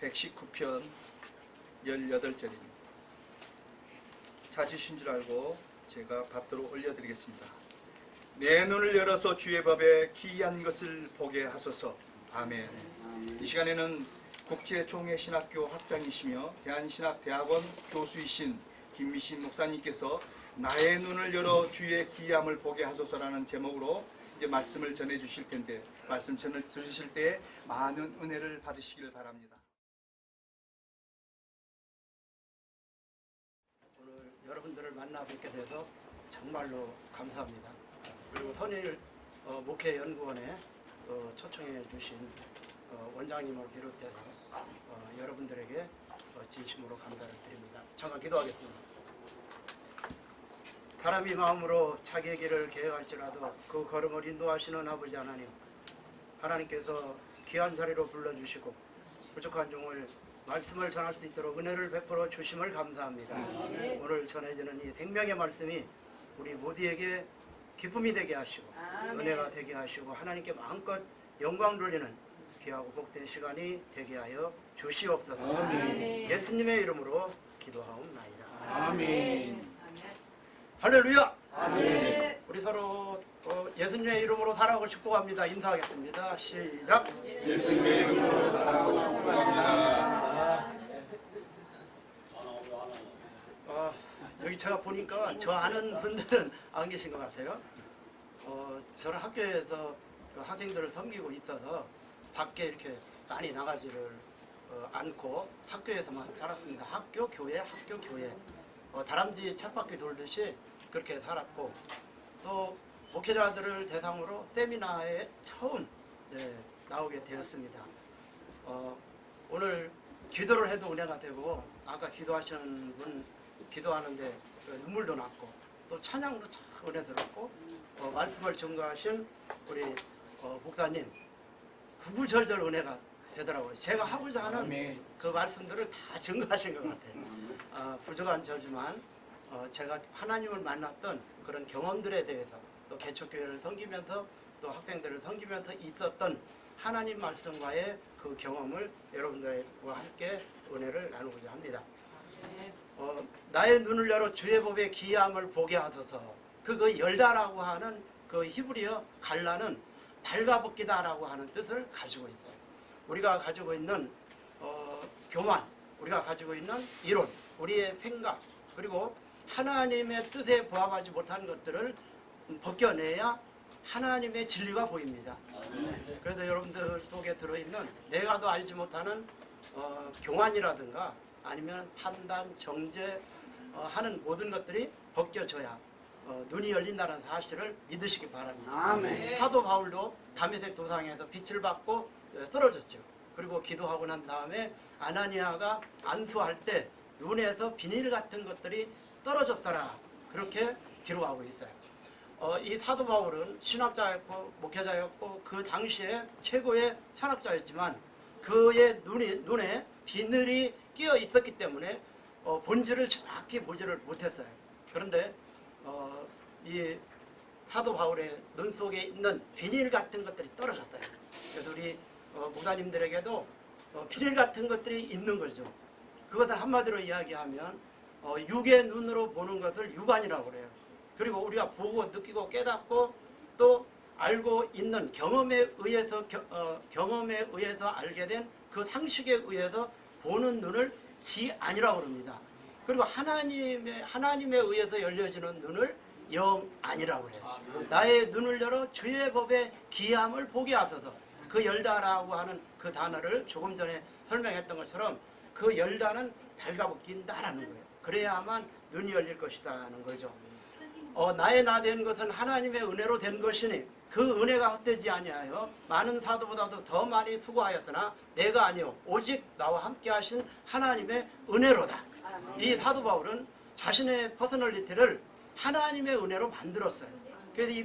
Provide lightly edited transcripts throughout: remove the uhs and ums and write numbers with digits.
119편 18절입니다. 찾으신 줄 알고 제가 받도록 올려드리겠습니다. 내 눈을 열어서 주의 법에 기이한 것을 보게 하소서. 아멘. 이 시간에는 국제종회신학교 학장이시며 대한신학대학원 교수이신 김미신 목사님께서 나의 눈을 열어 주의 기이함을 보게 하소서라는 제목으로 이제 말씀을 전해 주실 텐데, 말씀 전을 들으실 때 많은 은혜를 받으시길 바랍니다. 오늘 여러분들을 만나 뵙게 돼서 정말로 감사합니다. 그리고 선일 목회연구원에 초청해 주신 원장님을 비롯해서 여러분들에게 진심으로 감사를 드립니다. 잠깐 기도하겠습니다. 사람이 마음으로 자기의 길을 계획할지라도 그 걸음을 인도하시는 아버지 하나님, 하나님께서 귀한 자리로 불러주시고 부족한 종을 말씀을 전할 수 있도록 은혜를 베풀어 주심을 감사합니다. 오늘 전해지는 이 생명의 말씀이 우리 모두에게 기쁨이 되게 하시고 은혜가 되게 하시고 하나님께 마음껏 영광 돌리는 귀하고 복된 시간이 되게 하여 주시옵소서. 예수님의 이름으로 기도하옵나이다. 아멘. 할렐루야. 아멘. 우리 서로 예수님의 이름으로 살아가고 싶고 합니다. 인사하겠습니다. 시작. 예수님의 이름으로 살아가고 싶고 합니다. 여기 제가 보니까 저 아는 분들은 안 계신 것 같아요. 저는 학교에서 그 학생들을 섬기고 있어서 밖에 이렇게 많이 나가지를 않고 학교에서만 살았습니다. 학교, 교회. 다람쥐 쳇바퀴 돌듯이 그렇게 살았고, 또 목회자들을 대상으로 세미나에 처음 나오게 되었습니다. 오늘 기도를 해도 은혜가 되고, 아까 기도하시는 분 기도하는데 눈물도 났고, 또 찬양도 참 은혜스럽고, 말씀을 증거하신 우리 목사님 구구절절 은혜가 되더라고요. 제가 하고자 하는 아멘. 그 말씀들을 다 증거하신 것 같아요. 부족한 저지만 제가 하나님을 만났던 그런 경험들에 대해서, 또 개척교회를 섬기면서 또 학생들을 섬기면서 있었던 하나님 말씀과의 그 경험을 여러분들과 함께 은혜를 나누고자 합니다. 나의 눈을 열어 주의 법의 기이함을 보게 하소서. 그 열다라고 하는 그 히브리어 갈라는 발가벗기다라고 하는 뜻을 가지고 있어요. 우리가 가지고 있는 교만, 우리가 가지고 있는 이론, 우리의 생각, 그리고 하나님의 뜻에 부합하지 못한 것들을 벗겨내야 하나님의 진리가 보입니다. 그래서 여러분들 속에 들어있는 내가 더 알지 못하는 교만이라든가 아니면 판단, 정죄 하는 모든 것들이 벗겨져야 눈이 열린다는 사실을 믿으시기 바랍니다. 아멘. 사도 바울도 다메섹 도상에서 빛을 받고 쓰러졌죠. 그리고 기도하고 난 다음에 아나니아가 안수할 때 눈에서 비닐 같은 것들이 떨어졌더라, 그렇게 기록하고 있어요. 이 사도 바울은 신학자였고 목회자였고 그 당시에 최고의 철학자였지만 그의 눈에 비늘이 끼어 있었기 때문에 본질을 정확히 보지를 못했어요. 그런데 이 사도 바울의 눈 속에 있는 비닐 같은 것들이 떨어졌어요. 그래서 우리 목사님들에게도 비닐 같은 것들이 있는 거죠. 그것을 한마디로 이야기하면 육의 눈으로 보는 것을 육안이라고 그래요. 그리고 우리가 보고 느끼고 깨닫고 또 알고 있는 경험에 의해서 알게 된 그 상식에 의해서 보는 눈을 지안이라고 합니다. 그리고 하나님에 의해서 열려지는 눈을 영안이라고 해요. 나의 눈을 열어 주의 법의 기이함을 보게 하소서. 그 열다라고 하는 그 단어를 조금 전에 설명했던 것처럼 그 열다는 발가벗긴다라는 거예요. 그래야만 눈이 열릴 것이다는 거죠. 나의 나 된 것은 하나님의 은혜로 된 것이니 그 은혜가 헛되지 아니하여 많은 사도보다도 더 많이 수고하였으나 내가 아니요 오직 나와 함께 하신 하나님의 은혜로다. 이 사도 바울은 자신의 퍼스널리티를 하나님의 은혜로 만들었어요. 그래서 이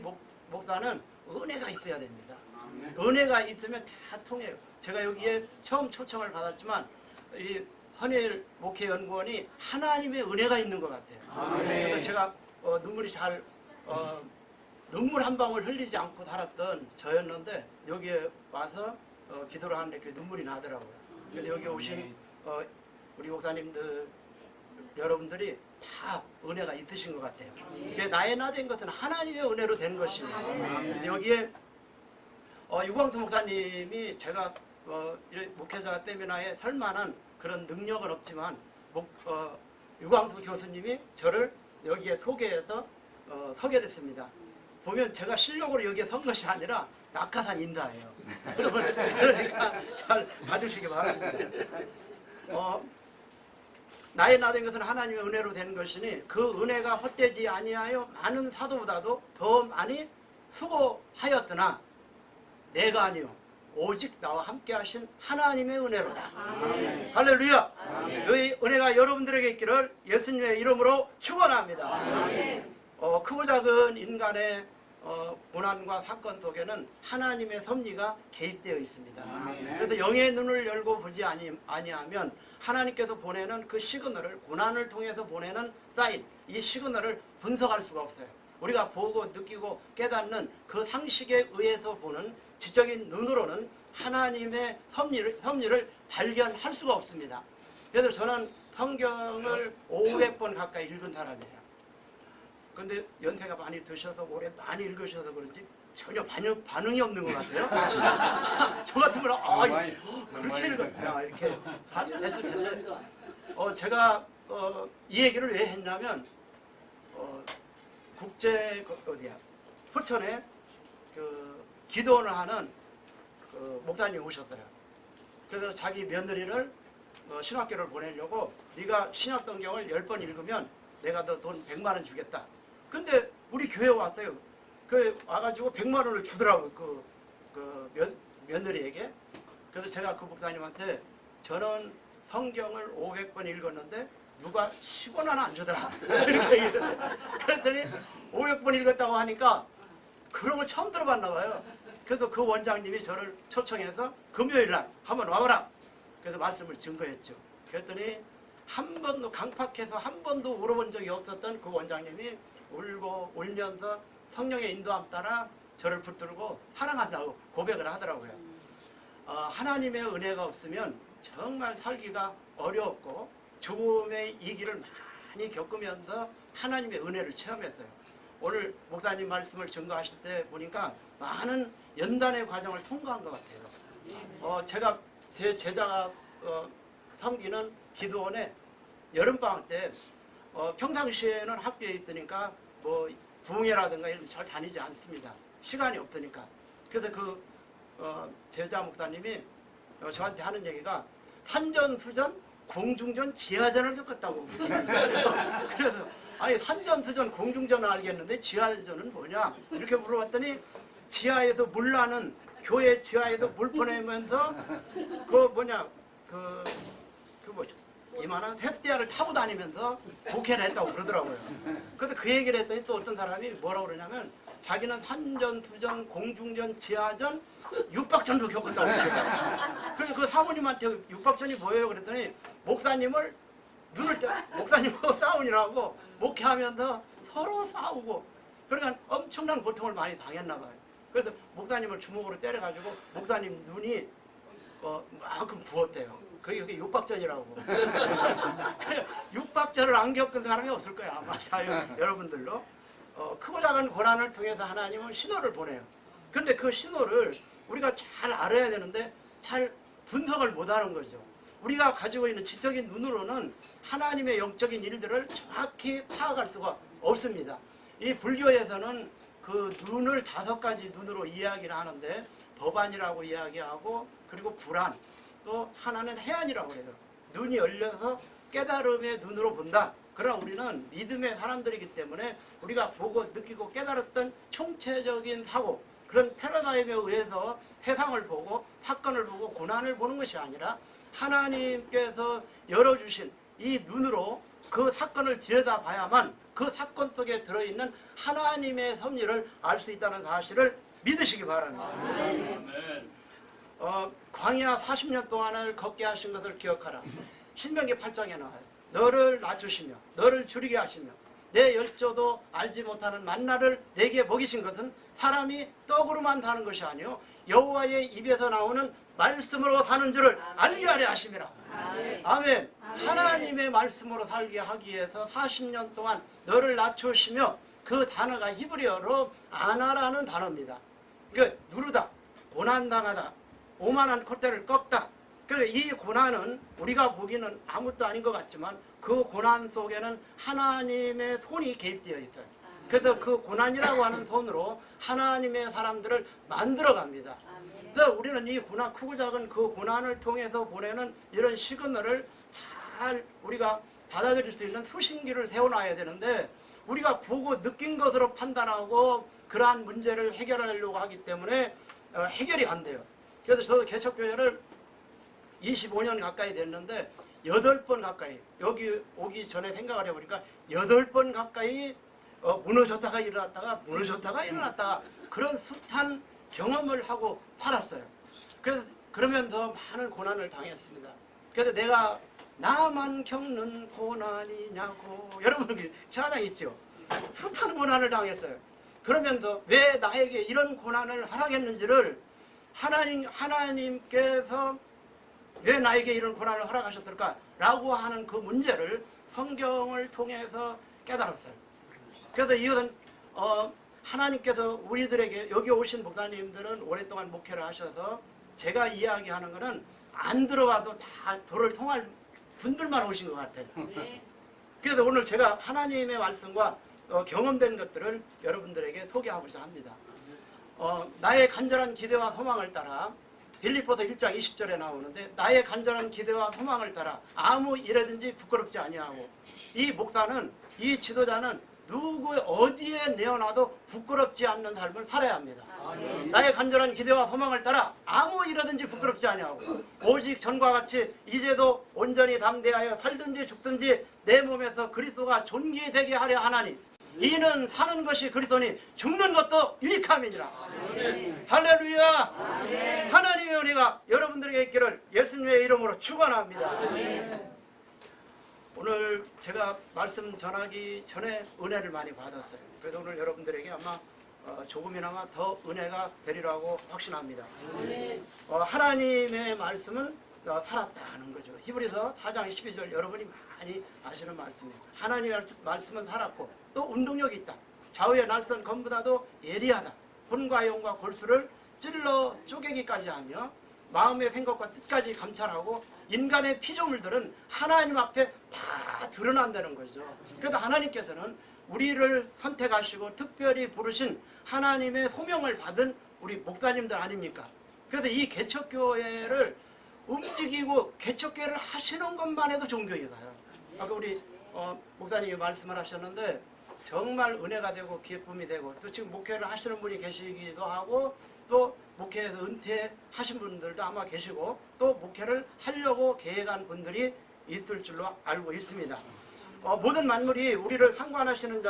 목사는 은혜가 있어야 됩니다. 은혜가 있으면 다 통해요. 제가 여기에 처음 초청을 받았지만 이 헌일 목회연구원이 하나님의 은혜가 있는 것 같아요. 그래서 제가 눈물이 눈물 한 방울 흘리지 않고 살았던 저였는데 여기에 와서 기도를 하는데 그 눈물이 나더라고요. 그래서 여기 오신 우리 목사님들 여러분들이 다 은혜가 있으신 것 같아요. 근데 나의 나 된 것은 하나님의 은혜로 된 것입니다. 근데 여기에 유광수 목사님이 제가 목회자 때문에 설 만한 그런 능력은 없지만 유광수 교수님이 저를 여기에 소개해서 서게 됐습니다. 보면 제가 실력으로 여기에 선 것이 아니라 낙하산 인사예요. 여러분 그러니까 잘 봐주시기 바랍니다. 나의 나 된 것은 하나님의 은혜로 된 것이니 그 은혜가 헛되지 아니하여 많은 사도보다도 더 많이 수고하였으나 내가 아니요 오직 나와 함께 하신 하나님의 은혜로다. 할렐루야. 이 은혜가 여러분들에게 있기를 예수님의 이름으로 축원합니다. 크고 작은 인간의 고난과 사건 속에는 하나님의 섭리가 개입되어 있습니다. 그래서 영의 눈을 열고 보지 아니하면 하나님께서 보내는 그 시그널을, 고난을 통해서 보내는 사인, 이 시그널을 분석할 수가 없어요. 우리가 보고 느끼고 깨닫는 그 상식에 의해서 보는 지적인 눈으로는 하나님의 섭리를 발견할 수가 없습니다. 그래서 저는 성경을 500번 가까이 읽은 사람이에요. 근데 연세가 많이 드셔서 오래 많이 읽으셔서 그런지 전혀 반응이 없는 것 같아요. 저 같은 경우는 그렇게 읽었구나 이렇게 했을 텐데 제가 이 얘기를 왜 했냐면 국제 어디야 포천에 그 기도원을 하는 그 목사님 오셨어요. 그래서 자기 며느리를 신학교를 보내려고 네가 신약성경을 10번 읽으면 내가 너 돈 100만 원 주겠다. 근데 우리 교회 왔어요. 그 와가지고 100만 원을 주더라고 그 며느리에게. 그래서 제가 그 목사님한테 저는 성경을 500번 읽었는데 누가 10원 하나 안 주더라. 이렇게 얘기했어요. 그랬더니 500번 읽었다고 하니까 그런 걸 처음 들어봤나 봐요. 그래서 그 원장님이 저를 초청해서 금요일 날 한번 와봐라. 그래서 말씀을 증거했죠. 그랬더니 한 번도 강팍해서 한 번도 울어본 적이 없었던 그 원장님이 울고 울면서 성령의 인도함 따라 저를 붙들고 사랑한다고 고백을 하더라고요. 하나님의 은혜가 없으면 정말 살기가 어려웠고 죽음의 이 길을 많이 겪으면서 하나님의 은혜를 체험했어요. 오늘 목사님 말씀을 증거하실 때 보니까 많은 연단의 과정을 통과한 것 같아요. 제가 제 제자가 섬기는 기도원에 여름방학 때 평상시에는 학교에 있으니까 뭐 부흥회라든가 이런 데 잘 다니지 않습니다. 시간이 없으니까. 그래서 그 제자 목사님이 저한테 하는 얘기가 산전수전 공중전 지하전을 겪었다고. 그래서 아니 산전수전 공중전은 알겠는데 지하전은 뭐냐 이렇게 물어봤더니 지하에서 물 나는 교회 지하에서 물 보내면서 그 뭐죠 이만한 테스티아를 타고 다니면서 목회를 했다고 그러더라고요. 그래서 그 얘기를 했더니 또 어떤 사람이 뭐라고 그러냐면 자기는 산전, 투전, 공중전, 지하전, 육박전도 겪었다고 그러더라고요. 그래서 그 사모님한테 육박전이 뭐예요? 그랬더니 목사님을 목사님하고 싸우느라고 목회하면서 서로 싸우고 그러니까 엄청난 고통을 많이 당했나 봐요. 그래서 목사님을 주먹으로 때려가지고 목사님 눈이 만큼 부었대요. 그게 육박전이라고. 육박전을 안 겪은 사람이 없을 거야 아마 다 여러분들로. 크고 작은 고난을 통해서 하나님은 신호를 보내요. 근데 그 신호를 우리가 잘 알아야 되는데 잘 분석을 못하는 거죠. 우리가 가지고 있는 지적인 눈으로는 하나님의 영적인 일들을 정확히 파악할 수가 없습니다. 이 불교에서는 그 눈을 5가지 눈으로 이야기를 하는데 법안이라고 이야기하고 그리고 불안 또 하나는 해안이라고 해요. 눈이 열려서 깨달음의 눈으로 본다. 그러나 우리는 믿음의 사람들이기 때문에 우리가 보고 느끼고 깨달았던 총체적인 사고 그런 패러다임에 의해서 세상을 보고 사건을 보고 고난을 보는 것이 아니라 하나님께서 열어주신 이 눈으로 그 사건을 들여다봐야만 그 사건 속에 들어있는 하나님의 섭리를 알 수 있다는 사실을 믿으시기 바랍니다. 광야 40년 동안을 걷게 하신 것을 기억하라. 신명기 8장에 나와요. 너를 낮추시며 너를 줄이게 하시며 내 열조도 알지 못하는 만나를 내게 먹이신 것은 사람이 떡으로만 사는 것이 아니요 여호와의 입에서 나오는 말씀으로 사는 줄을 알게 하려 하심이라. 아멘. 아멘. 하나님의 말씀으로 살게 하기 위해서 40년 동안 너를 낮추시며, 그 단어가 히브리어로 아나라는 단어입니다. 그러니까 누르다, 고난당하다, 오만한 콧대를 꺾다. 그래서 이 고난은 우리가 보기에는 아무것도 아닌 것 같지만 그 고난 속에는 하나님의 손이 개입되어 있어요. 그래서 그 고난이라고 하는 손으로 하나님의 사람들을 만들어 갑니다. 그래서 우리는 이 고난, 크고 작은 그 고난을 통해서 보내는 이런 시그널을 잘 우리가 받아들일 수 있는 수신기를 세워놔야 되는데, 우리가 보고 느낀 것으로 판단하고 그러한 문제를 해결하려고 하기 때문에 해결이 안 돼요. 그래서 저도 개척교회를 25년 가까이 됐는데 8번 가까이, 여기 오기 전에 생각을 해보니까 8번 가까이 무너졌다가 일어났다가 무너졌다가 일어났다가 그런 숱한 경험을 하고 살았어요. 그래서 그러면서 많은 고난을 당했습니다. 그래서 내가 나만 겪는 고난이냐고, 여러분 찬양 있죠? 숱한 고난을 당했어요. 그러면서 왜 나에게 이런 고난을 허락했는지를 하나님께서 왜 나에게 이런 고난을 허락하셨을까라고 하는 그 문제를 성경을 통해서 깨달았어요. 그래서 이것은 하나님께서 우리들에게, 여기 오신 목사님들은 오랫동안 목회를 하셔서 제가 이야기하는 거는 안 들어와도 다 도를 통할 분들만 오신 것 같아요. 그래서 오늘 제가 하나님의 말씀과 경험된 것들을 여러분들에게 소개하고자 합니다. 나의 간절한 기대와 소망을 따라, 빌립보서 1장 20절에 나오는데, 나의 간절한 기대와 소망을 따라 아무 일에든지 부끄럽지 아니하고, 이 목사는, 이 지도자는 누구 어디에 내어놔도 부끄럽지 않는 삶을 살아야 합니다. 나의 간절한 기대와 소망을 따라 아무 일에든지 부끄럽지 아니하고, 오직 전과 같이 이제도 온전히 담대하여 살든지 죽든지 내 몸에서 그리스도가 존귀되게 하려 하나니, 이는 사는 것이 그리스도니 죽는 것도 유익함이니라. 할렐루야. 하나님의 은혜가 여러분들에게 있기를 예수님의 이름으로 축원합니다. 오늘 제가 말씀 전하기 전에 은혜를 많이 받았어요. 그래서 오늘 여러분들에게 아마 조금이나마 더 은혜가 되리라고 확신합니다. 하나님의 말씀은 살았다는 거죠. 히브리서 4장 12절 여러분이 많이 아시는 말씀이에요. 하나님의 말씀은 살았고 또 운동력이 있다. 좌우의 날선 검보다도 예리하다. 혼과 영과 골수를 찔러 쪼개기까지 하며 마음의 생각과 뜻까지 감찰하고, 인간의 피조물들은 하나님 앞에 다 드러난다는 거죠. 그래서 하나님께서는 우리를 선택하시고 특별히 부르신 하나님의 소명을 받은 우리 목사님들 아닙니까? 그래서 이 개척교회를 움직이고 개척교회를 하시는 것만 해도 종교에 가요. 아까 우리 목사님이 말씀을 하셨는데 정말 은혜가 되고 기쁨이 되고, 또 지금 목회를 하시는 분이 계시기도 하고, 또 목회에서 은퇴하신 분들도 아마 계시고, 또 목회를 하려고 계획한 분들이 있을 줄로 알고 있습니다. 모든 만물이 우리를 상관하시는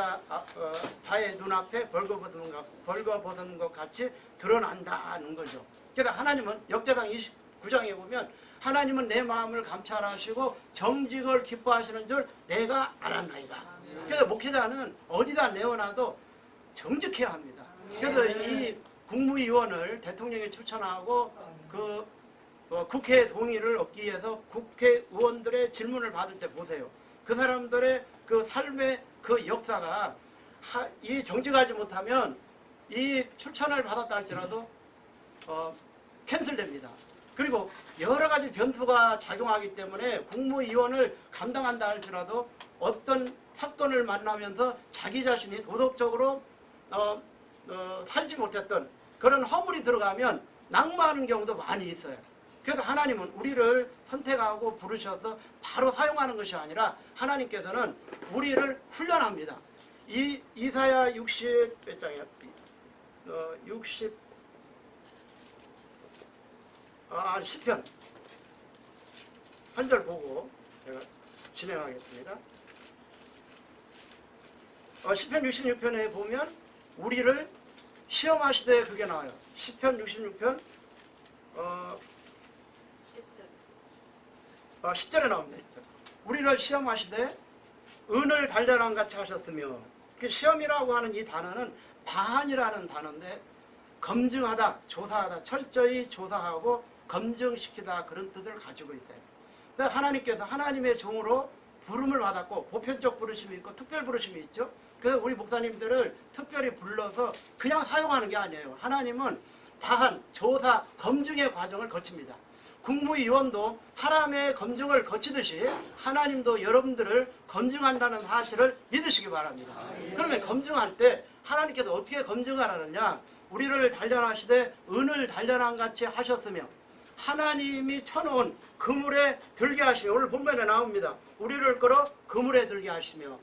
자의 눈앞에 벌거벗은 것 같이 드러난다는 거죠. 그래서 하나님은 역대상 29장에 보면, 하나님은 내 마음을 감찰하시고 정직을 기뻐하시는 줄 내가 알았나이다. 그래서 목회자는 어디다 내어놔도 정직해야 합니다. 그래서 이 국무위원을 대통령이 추천하고 국회 동의를 얻기 위해서 국회의원들의 질문을 받을 때 보세요. 그 사람들의 그 삶의 그 역사가 이 정직하지 못하면 이 추천을 받았다 할지라도 캔슬됩니다. 그리고 여러 가지 변수가 작용하기 때문에 국무위원을 감당한다 할지라도 어떤 사건을 만나면서 자기 자신이 도덕적으로 살지 못했던 그런 허물이 들어가면 낙마하는 경우도 많이 있어요. 그래서 하나님은 우리를 선택하고 부르셔서 바로 사용하는 것이 아니라 하나님께서는 우리를 훈련합니다. 이사야 60 몇 장이야? 10편 한 절 보고 제가 진행하겠습니다. 10편 66편에 보면 우리를 시험하시되 그게 나와요. 10편 66편 10절에 나옵니다. 10절. 우리를 시험하시되 은을 달달한 같이 하셨으며, 시험이라고 하는 이 단어는 반이라는 단어인데, 검증하다, 조사하다, 철저히 조사하고 검증시키다 그런 뜻을 가지고 있어요. 그래서 하나님께서 하나님의 종으로 부름을 받았고 보편적 부르심이 있고 특별 부르심이 있죠. 그래서 우리 목사님들을 특별히 불러서 그냥 사용하는 게 아니에요. 하나님은 다한 조사 검증의 과정을 거칩니다. 국무위원도 사람의 검증을 거치듯이 하나님도 여러분들을 검증한다는 사실을 믿으시기 바랍니다. 그러면 검증할 때 하나님께서 어떻게 검증하라느냐, 우리를 단련하시되 은을 단련한 같이 하셨으며 하나님이 쳐놓은 그물에 들게 하시며, 오늘 본문에 나옵니다. 우리를 끌어 그물에 들게 하시며.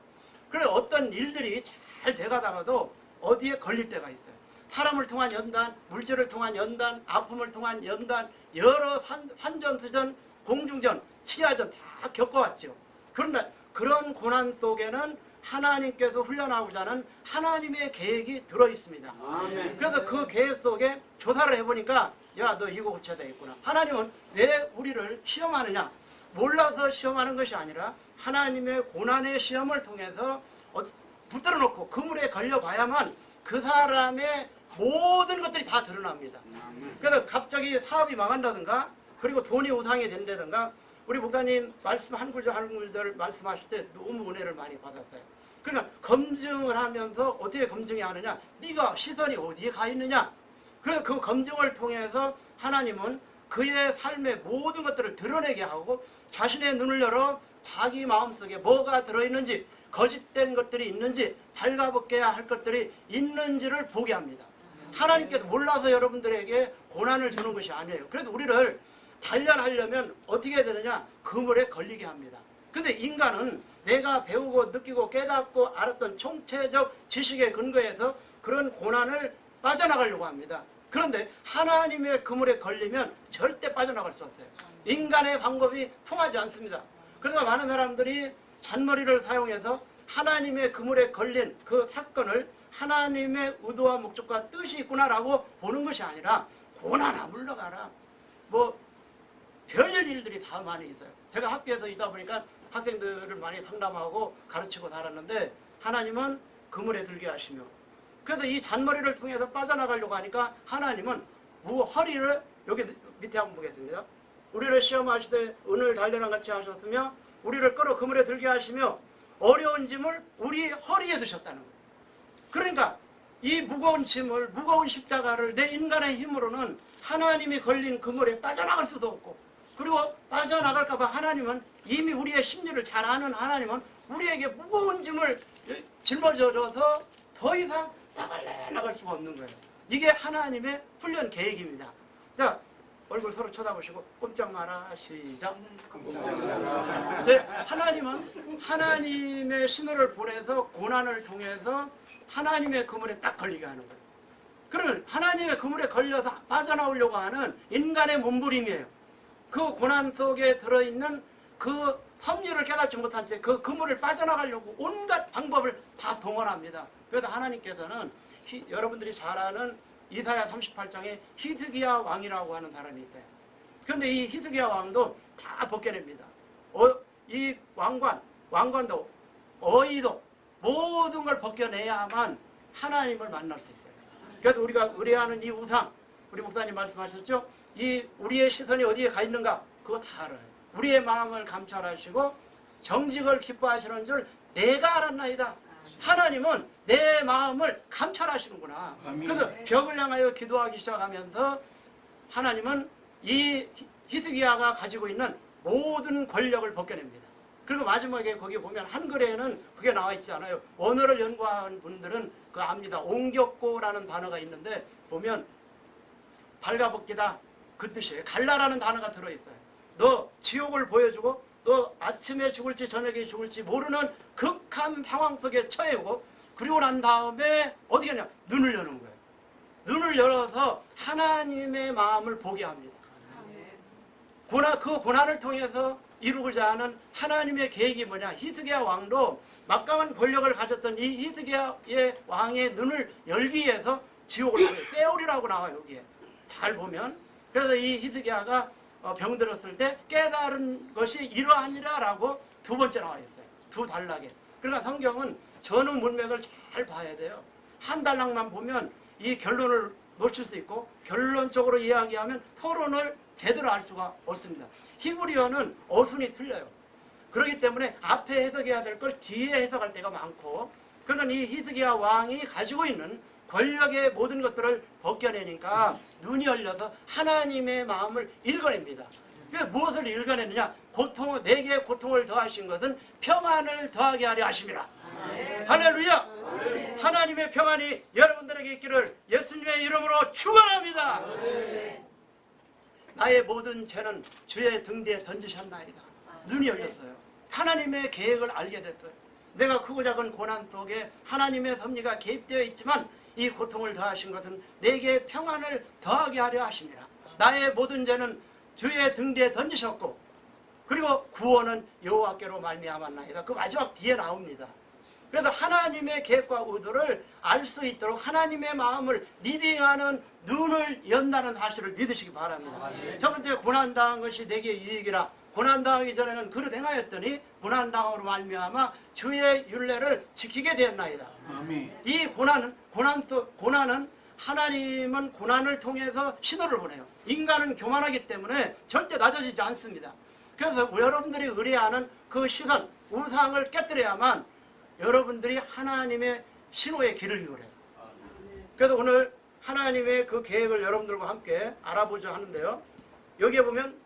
그래 어떤 일들이 잘 돼가다가도 어디에 걸릴 때가 있어요. 사람을 통한 연단, 물질을 통한 연단, 아픔을 통한 연단, 여러 산전수전, 공중전, 치하전 다 겪어왔죠. 그런데 그런 고난 속에는 하나님께서 훈련하고자 하는 하나님의 계획이 들어있습니다. 그래서 그 계획 속에 조사를 해보니까 야, 너 이거 고쳐야 되겠구나. 하나님은 왜 우리를 시험하느냐? 몰라서 시험하는 것이 아니라 하나님의 고난의 시험을 통해서 붙들어 놓고 그물에 걸려봐야만 그 사람의 모든 것들이 다 드러납니다. 그래서 갑자기 사업이 망한다든가, 그리고 돈이 우상이 된다든가, 우리 목사님 말씀 한 구절 한 구절 말씀하실 때 너무 은혜를 많이 받았어요. 그러니까 검증을 하면서 어떻게 검증이 하느냐? 네가 시선이 어디에 가 있느냐? 그래서 그 검증을 통해서 하나님은 그의 삶의 모든 것들을 드러내게 하고 자신의 눈을 열어 자기 마음속에 뭐가 들어있는지, 거짓된 것들이 있는지, 발가벗겨야 할 것들이 있는지를 보게 합니다. 하나님께서 몰라서 여러분들에게 고난을 주는 것이 아니에요. 그래도 우리를 단련하려면 어떻게 해야 되느냐? 그물에 걸리게 합니다. 근데 인간은 내가 배우고 느끼고 깨닫고 알았던 총체적 지식에 근거해서 그런 고난을 빠져나가려고 합니다. 그런데 하나님의 그물에 걸리면 절대 빠져나갈 수 없어요. 인간의 방법이 통하지 않습니다. 그래서 많은 사람들이 잔머리를 사용해서 하나님의 그물에 걸린 그 사건을 하나님의 의도와 목적과 뜻이 있구나라고 보는 것이 아니라 고난아 물러가라. 뭐 별일 일들이 다 많이 있어요. 제가 학교에서 있다 보니까 학생들을 많이 상담하고 가르치고 살았는데 하나님은 그물에 들게 하시며, 그래서 이 잔머리를 통해서 빠져나가려고 하니까 하나님은 허리를, 여기 밑에 한번 보겠습니다. 우리를 시험하시되 은을 단련한 같이 하셨으며 우리를 끌어 그물에 들게 하시며 어려운 짐을 우리 허리에 드셨다는 거예요. 그러니까 이 무거운 짐을, 무거운 십자가를 내 인간의 힘으로는 하나님이 걸린 그물에 빠져나갈 수도 없고, 그리고 빠져나갈까 봐 하나님은 이미 우리의 심리를 잘 아는 하나님은 우리에게 무거운 짐을 짊어져줘서 더 이상 나갈 수가 없는 거예요. 이게 하나님의 훈련 계획입니다. 자, 얼굴 서로 쳐다보시고 꼼짝 마라. 시작. 네, 하나님은 하나님의 신호를 보내서 고난을 통해서 하나님의 그물에 딱 걸리게 하는 거예요. 그러면 하나님의 그물에 걸려서 빠져나오려고 하는 인간의 몸부림이에요. 그 고난 속에 들어있는 그 섭리를 깨닫지 못한 채 그 그물을 빠져나가려고 온갖 방법을 다 동원합니다. 그래서 하나님께서는 여러분들이 잘 아는 이사야 38장에 히스기야 왕이라고 하는 사람이 있어요. 그런데 이 히스기야 왕도 다 벗겨냅니다. 이 왕관도 어의도 모든 걸 벗겨내야만 하나님을 만날 수 있어요. 그래서 우리가 의뢰하는 이 우상, 우리 목사님 말씀하셨죠? 이 우리의 시선이 어디에 가 있는가? 그거 다 알아요. 우리의 마음을 감찰하시고 정직을 기뻐하시는 줄 내가 알았나이다. 하나님은 내 마음을 감찰하시는구나. 그래서 벽을 향하여 기도하기 시작하면서 하나님은 이 히스기야가 가지고 있는 모든 권력을 벗겨냅니다. 그리고 마지막에 거기 보면 한글에는 그게 나와 있지 않아요. 언어를 연구한 분들은 그거 압니다. 옹겹고라는 단어가 있는데 보면 발가벗기다 그 뜻이에요. 갈라라는 단어가 들어있어요. 너 지옥을 보여주고 너 아침에 죽을지 저녁에 죽을지 모르는 극한 상황 속에 처해오고, 그리고 난 다음에 어떻게 하냐? 눈을 여는 거예요. 눈을 열어서 하나님의 마음을 보게 합니다. 그 고난을 통해서 이루고자 하는 하나님의 계획이 뭐냐? 히스기야 왕도 막강한 권력을 가졌던 이 히스기야의 왕의 눈을 열기 위해서 지옥을 보여요. 세월이라고 나와요. 여기에 잘 보면. 그래서 이 히스기야가 병들었을 때 깨달은 것이 이러하니라 라고 두 번째 나와 있어요. 두 단락에. 그러니까 성경은 전후 문맥을 잘 봐야 돼요. 한 단락만 보면 이 결론을 놓칠 수 있고, 결론적으로 이야기하면 토론을 제대로 알 수가 없습니다. 히브리어는 어순이 틀려요. 그렇기 때문에 앞에 해석해야 될 걸 뒤에 해석할 때가 많고, 그러니까 이 히스기야 왕이 가지고 있는 권력의 모든 것들을 벗겨내니까 눈이 열려서 하나님의 마음을 읽어냅니다. 그 무엇을 읽어내느냐? 내게 고통을 더하신 것은 평안을 더하게 하려 하심이라. 할렐루야! 하나님의 평안이 여러분들에게 있기를 예수님의 이름으로 축원합니다. 나의 모든 죄는 주의 등 뒤에 던지셨나이다. 눈이 열렸어요. 하나님의 계획을 알게 됐어요. 내가 크고 작은 고난 속에 하나님의 섭리가 개입되어 있지만 이 고통을 더하신 것은 내게 평안을 더하게 하려 하십니다. 나의 모든 죄는 주의 등 뒤에 던지셨고, 그리고 구원은 여호와께로 말미암았나이다. 그 마지막 뒤에 나옵니다. 그래서 하나님의 계획과 의도를 알 수 있도록 하나님의 마음을 리딩하는 눈을 연다는 사실을 믿으시기 바랍니다. 첫 번째, 고난당한 것이 내게 유익이라. 고난당하기 전에는 그릇 행하였더니 고난당함으로 말미암아 주의 율례를 지키게 되었나이다. 아멘. 이 고난은 하나님은 고난을 통해서 신호를 보내요. 인간은 교만하기 때문에 절대 낮아지지 않습니다. 그래서 여러분들이 의뢰하는 그 시선, 우상을 깨뜨려야만 여러분들이 하나님의 신호의 길을 이루래요. 그래서 오늘 하나님의 그 계획을 여러분들과 함께 알아보자 하는데요. 여기에 보면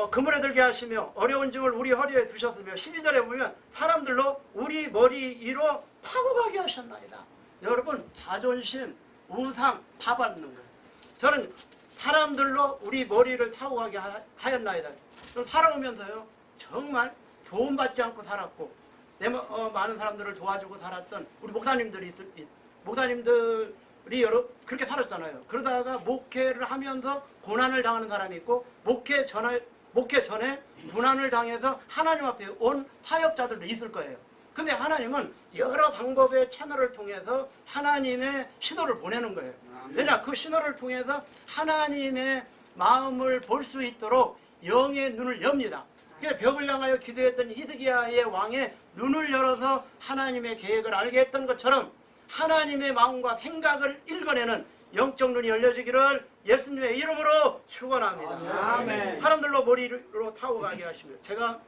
그물에 들게 하시며 어려운 짐을 우리 허리에 두셨으며, 12절에 보면 사람들로 우리 머리 위로 타고 가게 하셨나이다. 여러분, 자존심, 우상 다 받는 거예요. 저는 사람들로 우리 머리를 타고 가게 하였나이다. 살아오면서요, 정말 도움받지 않고 살았고, 많은 사람들을 도와주고 살았던 우리 목사님들이 그렇게 살았잖아요. 그러다가 목회를 하면서 고난을 당하는 사람이 있고, 목회 전에 고난을 당해서 하나님 앞에 온 사역자들도 있을 거예요. 근데 하나님은 여러 방법의 채널을 통해서 하나님의 신호를 보내는 거예요. 왜냐? 그 신호를 통해서 하나님의 마음을 볼 수 있도록 영의 눈을 엽니다. 그래서 벽을 향하여 기도했던 히스기야의 왕의 눈을 열어서 하나님의 계획을 알게 했던 것처럼 하나님의 마음과 생각을 읽어내는 영적 눈이 열려지기를 예수님의 이름으로 축원합니다. 아멘. 사람들로 머리로 타고 가게 하시며, 제가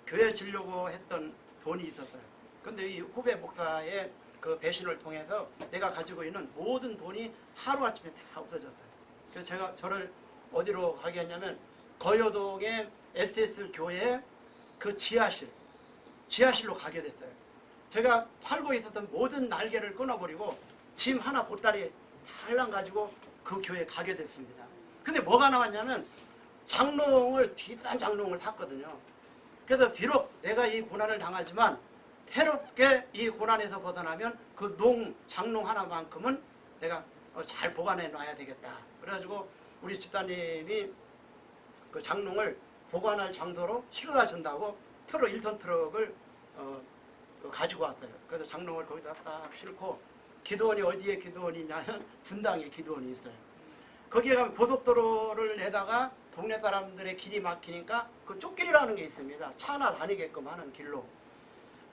교회 지려고 했던 돈이 있었어요. 근데 이 후배 목사의 그 배신을 통해서 내가 가지고 있는 모든 돈이 하루아침에 다 없어졌어요. 그래서 제가 저를 어디로 가게 했냐면 거여동의 SS 교회 그 지하실로 가게 됐어요. 제가 팔고 있었던 모든 날개를 끊어버리고 짐 하나 보따리 달랑 가지고 그 교회에 가게 됐습니다. 근데 뭐가 나왔냐면 비싼 장롱을 샀거든요. 그래서 비록 내가 이 고난을 당하지만 새롭게 이 고난에서 벗어나면 그 장롱 하나만큼은 내가 잘 보관해 놔야 되겠다. 그래가지고 우리 집사님이 그 장롱을 보관할 장소로 실어다 준다고 1톤 트럭을 가지고 왔어요. 그래서 장롱을 거기다 딱 싣고, 기도원이 어디에 기도원이 있냐면 분당에 기도원이 있어요. 거기에 가면 고속도로를 내다가 동네 사람들의 길이 막히니까 그 쫓길이라는 게 있습니다. 차 하나 다니게끔 하는 길로.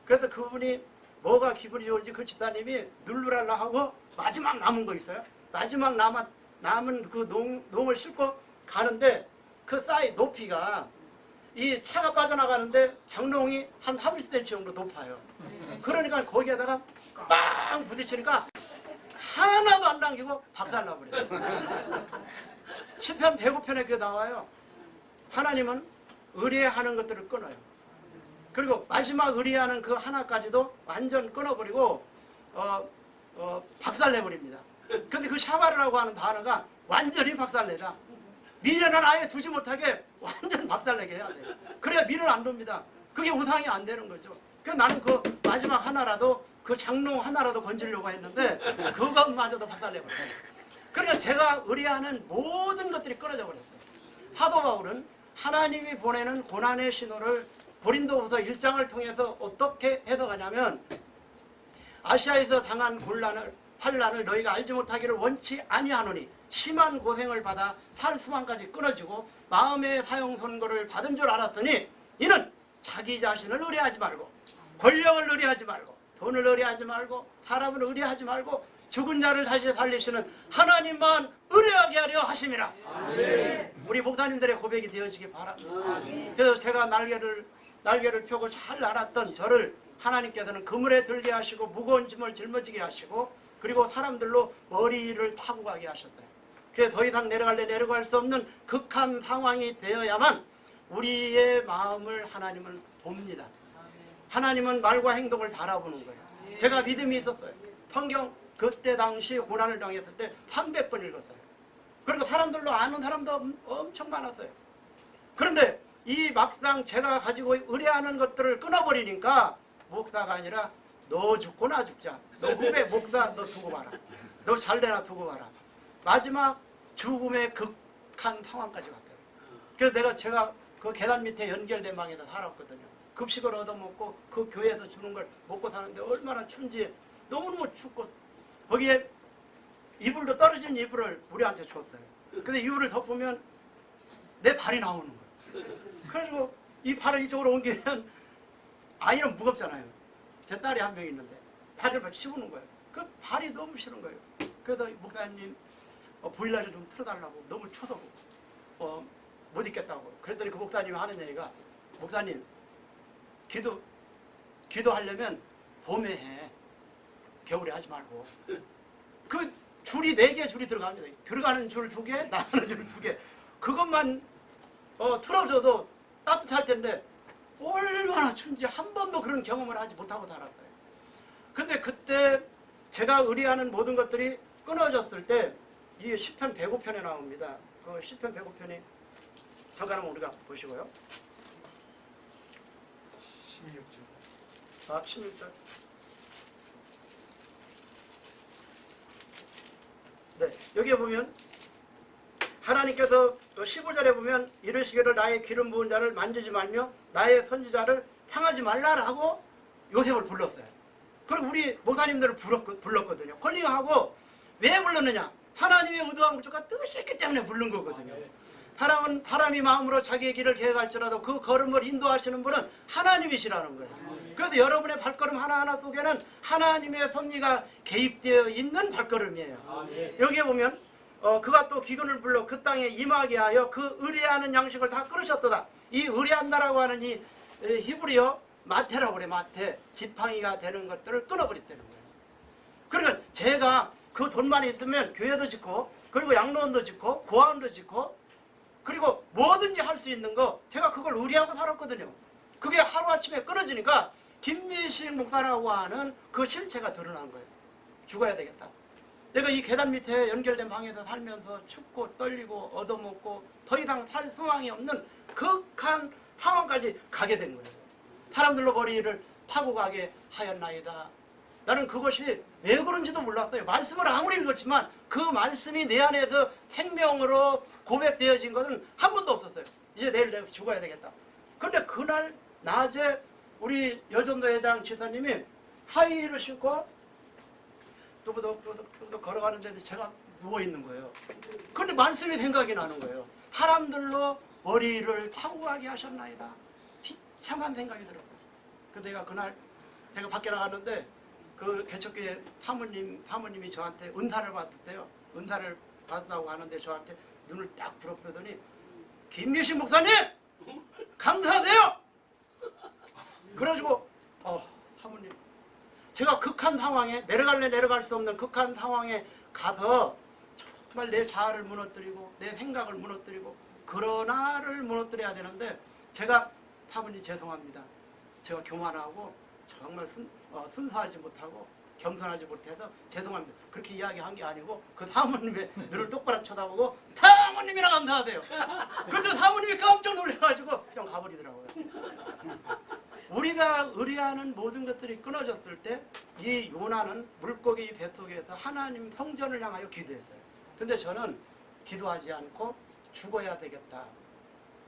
그래서 그분이 뭐가 기분이 좋은지 그 집사님이 누르랄라 하고 마지막 남은 거 있어요. 마지막 남은 그 농을 싣고 가는데 그 사이 높이가 이 차가 빠져나가는데 장롱이 한 30cm 정도 높아요. 그러니까 거기에다가 빵 부딪히니까 하나도 안 남기고 박살나버려요. 시편 105편에 그게 나와요. 하나님은 의뢰하는 것들을 끊어요. 그리고 마지막 의뢰하는 그 하나까지도 완전 끊어버리고 박살내버립니다. 근데 그 샤바르라고 하는 단어가 완전히 박살내자. 미련은 아예 두지 못하게 완전 박살내게 해야 돼요. 그래야 미련 안 돕니다. 그게 우상이 안 되는 거죠. 그래서 나는 그 마지막 하나라도, 그 장롱 하나라도 건지려고 했는데 그것마저도 박살내버렸어요. 그러니까 제가 의뢰하는 모든 것들이 끊어져 버렸어요. 사도 바울은 하나님이 보내는 고난의 신호를 고린도후서 1장을 통해서 어떻게 해석하냐면, 아시아에서 당한 환난을 너희가 알지 못하기를 원치 아니하노니 심한 고생을 받아 살 수만까지 끊어지고 마음의 사형 선고를 받은 줄 알았더니 이는 자기 자신을 의뢰하지 말고 권력을 의뢰하지 말고 돈을 의뢰하지 말고 사람을 의뢰하지 말고 죽은 자를 다시 살리시는 하나님만 의뢰하게 하려 하심이라. 우리 목사님들의 고백이 되어지기 바랍니다. 그래서 제가 날개를 펴고 잘 날았던 저를 하나님께서는 그물에 들게 하시고 무거운 짐을 짊어지게 하시고 그리고 사람들로 머리를 타고 가게 하셨어요. 그래서 더 이상 내려갈 수 없는 극한 상황이 되어야만 우리의 마음을 하나님은 봅니다. 하나님은 말과 행동을 달아보는 거예요. 제가 믿음이 있었어요. 성경 그때 당시 고난을 당했을 때 300번 읽었어요. 그리고 사람들로 아는 사람도 엄청 많았어요. 그런데 이 막상 제가 가지고 의뢰하는 것들을 끊어버리니까 목사가 아니라 너 죽고 나 죽자. 너 후배 목사 너 두고 봐라. 너 잘되나 두고 봐라. 마지막 죽음의 극한 상황까지 갔어요. 그래서 제가 그 계단 밑에 연결된 방에서 살았거든요. 급식을 얻어먹고 그 교회에서 주는 걸 먹고 사는데 얼마나 춘지 너무너무 춥고 거기에 이불도 떨어진 이불을 우리한테 줬어요. 근데 이불을 덮으면 내 발이 나오는 거예요. 그래가지고 이 발을 이쪽으로 옮기면 아이는 무겁잖아요. 제 딸이 한 명 있는데 발을 막 씌우는 거예요. 그 발이 너무 싫은 거예요. 그래서 목사님 보일러를 좀 틀어달라고 너무 추워서 못 있겠다고. 그랬더니 그 목사님이 하는 얘기가 목사님 기도하려면 봄에 해. 겨울에 하지 말고. 그 줄이 4개 줄이 들어갑니다. 들어가는 줄 2개, 나가는 줄 2개. 그것만 틀어줘도 따뜻할 텐데 얼마나 춘지 한 번도 그런 경험을 하지 못하고 살았어요. 근데 그때 제가 의뢰하는 모든 것들이 끊어졌을 때 이 시편 105편에 나옵니다. 그 시편 105편이 잠깐 우리가 보시고요. 16절. 16절. 네, 여기에 보면 하나님께서 15절에 보면 이르시기를 나의 기름 부은 자를 만지지 말며 나의 선지자를 상하지 말라라고 요셉을 불렀어요. 그리고 우리 목사님들을 불렀거든요. 콜링하고 왜 불렀느냐? 하나님의 의도와 목적과 뜻이 있기 때문에 부른 거거든요. 사람이 마음으로 자기의 길을 계획할지라도 그 걸음을 인도하시는 분은 하나님이시라는 거예요. 그래서 여러분의 발걸음 하나하나 속에는 하나님의 섭리가 개입되어 있는 발걸음이에요. 여기에 보면 그가 또 기근을 불러 그 땅에 임하게 하여 그 의뢰하는 양식을 다 끊으셨도다. 이 의뢰한다라고 하는 이 히브리어 마테라고 그래. 마테 지팡이가 되는 것들을 끊어버렸다는 거예요. 그러니까 제가 그 돈만 있으면 교회도 짓고 그리고 양로원도 짓고 고아원도 짓고 그리고 뭐든지 할 수 있는 거 제가 그걸 의뢰하고 살았거든요. 그게 하루아침에 끊어지니까 김미식 목사라고 하는 그 실체가 드러난 거예요. 죽어야 되겠다. 내가 이 계단 밑에 연결된 방에서 살면서 춥고 떨리고 얻어먹고 더 이상 살 소망이 없는 극한 상황까지 가게 된 거예요. 사람들로 머리를 타고 가게 하였나이다. 나는 그것이 왜 그런지도 몰랐어요. 말씀을 아무리 읽었지만 그 말씀이 내 안에서 생명으로 고백되어진 것은 한 번도 없었어요. 이제 내일 내가 죽어야 되겠다. 그런데 그날 낮에 우리 여전도 회장 지사님이 하이힐을 신고 또 걸어가는데 제가 누워있는 거예요. 그런데 말씀이 생각이 나는 거예요. 사람들로 머리를 타고 가게 하셨나이다. 비참한 생각이 들었어요. 그래서 내가 그날 제가 밖에 나갔는데 그 개척교회 사모님이 저한테 은사를 받았대요. 은사를 받았다고 하는데 저한테 눈을 딱 부릅뜨더니 김미식 목사님 감사하세요. 그래가지고 사모님 제가 극한 상황에 내려갈 수 없는 극한 상황에 가서 정말 내 자아를 무너뜨리고 내 생각을 무너뜨리고 그러나를 무너뜨려야 되는데 제가 사모님 죄송합니다. 제가 교만하고 정말 순수하지 못하고 겸손하지 못해서 죄송합니다. 그렇게 이야기한 게 아니고 그 사모님의 눈을 똑바로 쳐다보고 사모님이라 감사하세요. 그래서 사모님이 깜짝 놀라가지고 그냥 가버리더라고요. 우리가 의뢰하는 모든 것들이 끊어졌을 때 이 요나는 물고기 뱃속에서 하나님 성전을 향하여 기도했어요. 근데 저는 기도하지 않고 죽어야 되겠다.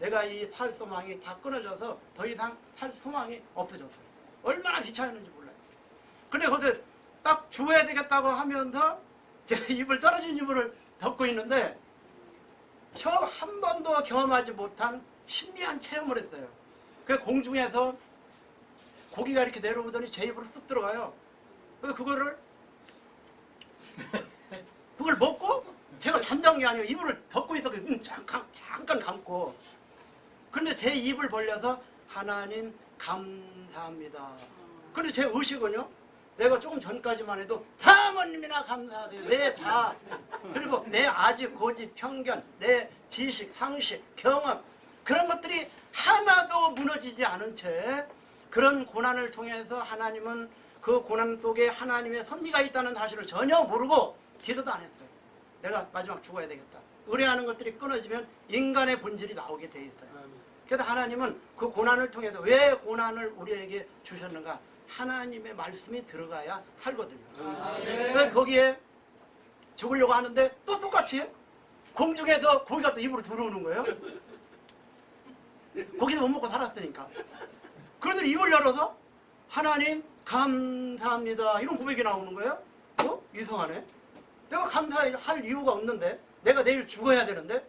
내가 이 살 소망이 다 끊어져서 더 이상 살 소망이 없어졌어요. 얼마나 비참했는지 몰라요. 근데 거기서 딱 죽어야 되겠다고 하면서 제가 떨어진 이불을 덮고 있는데 저 한 번도 경험하지 못한 신비한 체험을 했어요. 그 공중에서 고기가 이렇게 내려오더니 제 입으로 쑥 들어가요. 그래서 그거를 그걸 먹고 제가 잠자는 게 아니고 이불을 덮고 있었고 눈 잠깐 감고 근데 제 입을 벌려서 하나님 감사합니다. 근데 제 의식은요. 내가 조금 전까지만 해도 사모님이나 감사하세요. 내 자아 그리고 내 아직 고집, 편견, 내 지식, 상식, 경험 그런 것들이 하나도 무너지지 않은 채 그런 고난을 통해서 하나님은 그 고난 속에 하나님의 섭리가 있다는 사실을 전혀 모르고 기도도 안 했어요. 내가 마지막 죽어야 되겠다. 의뢰하는 것들이 끊어지면 인간의 본질이 나오게 돼 있어요. 그래서 하나님은 그 고난을 통해서 왜 고난을 우리에게 주셨는가? 하나님의 말씀이 들어가야 살거든요. 그래서 거기에 죽으려고 하는데 또 똑같이 공중에서 고기가 또 입으로 들어오는 거예요. 고기도 못 먹고 살았으니까. 그런데 입을 열어서 하나님 감사합니다 이런 고백이 나오는 거예요. 이상하네. 내가 감사할 이유가 없는데 내가 내일 죽어야 되는데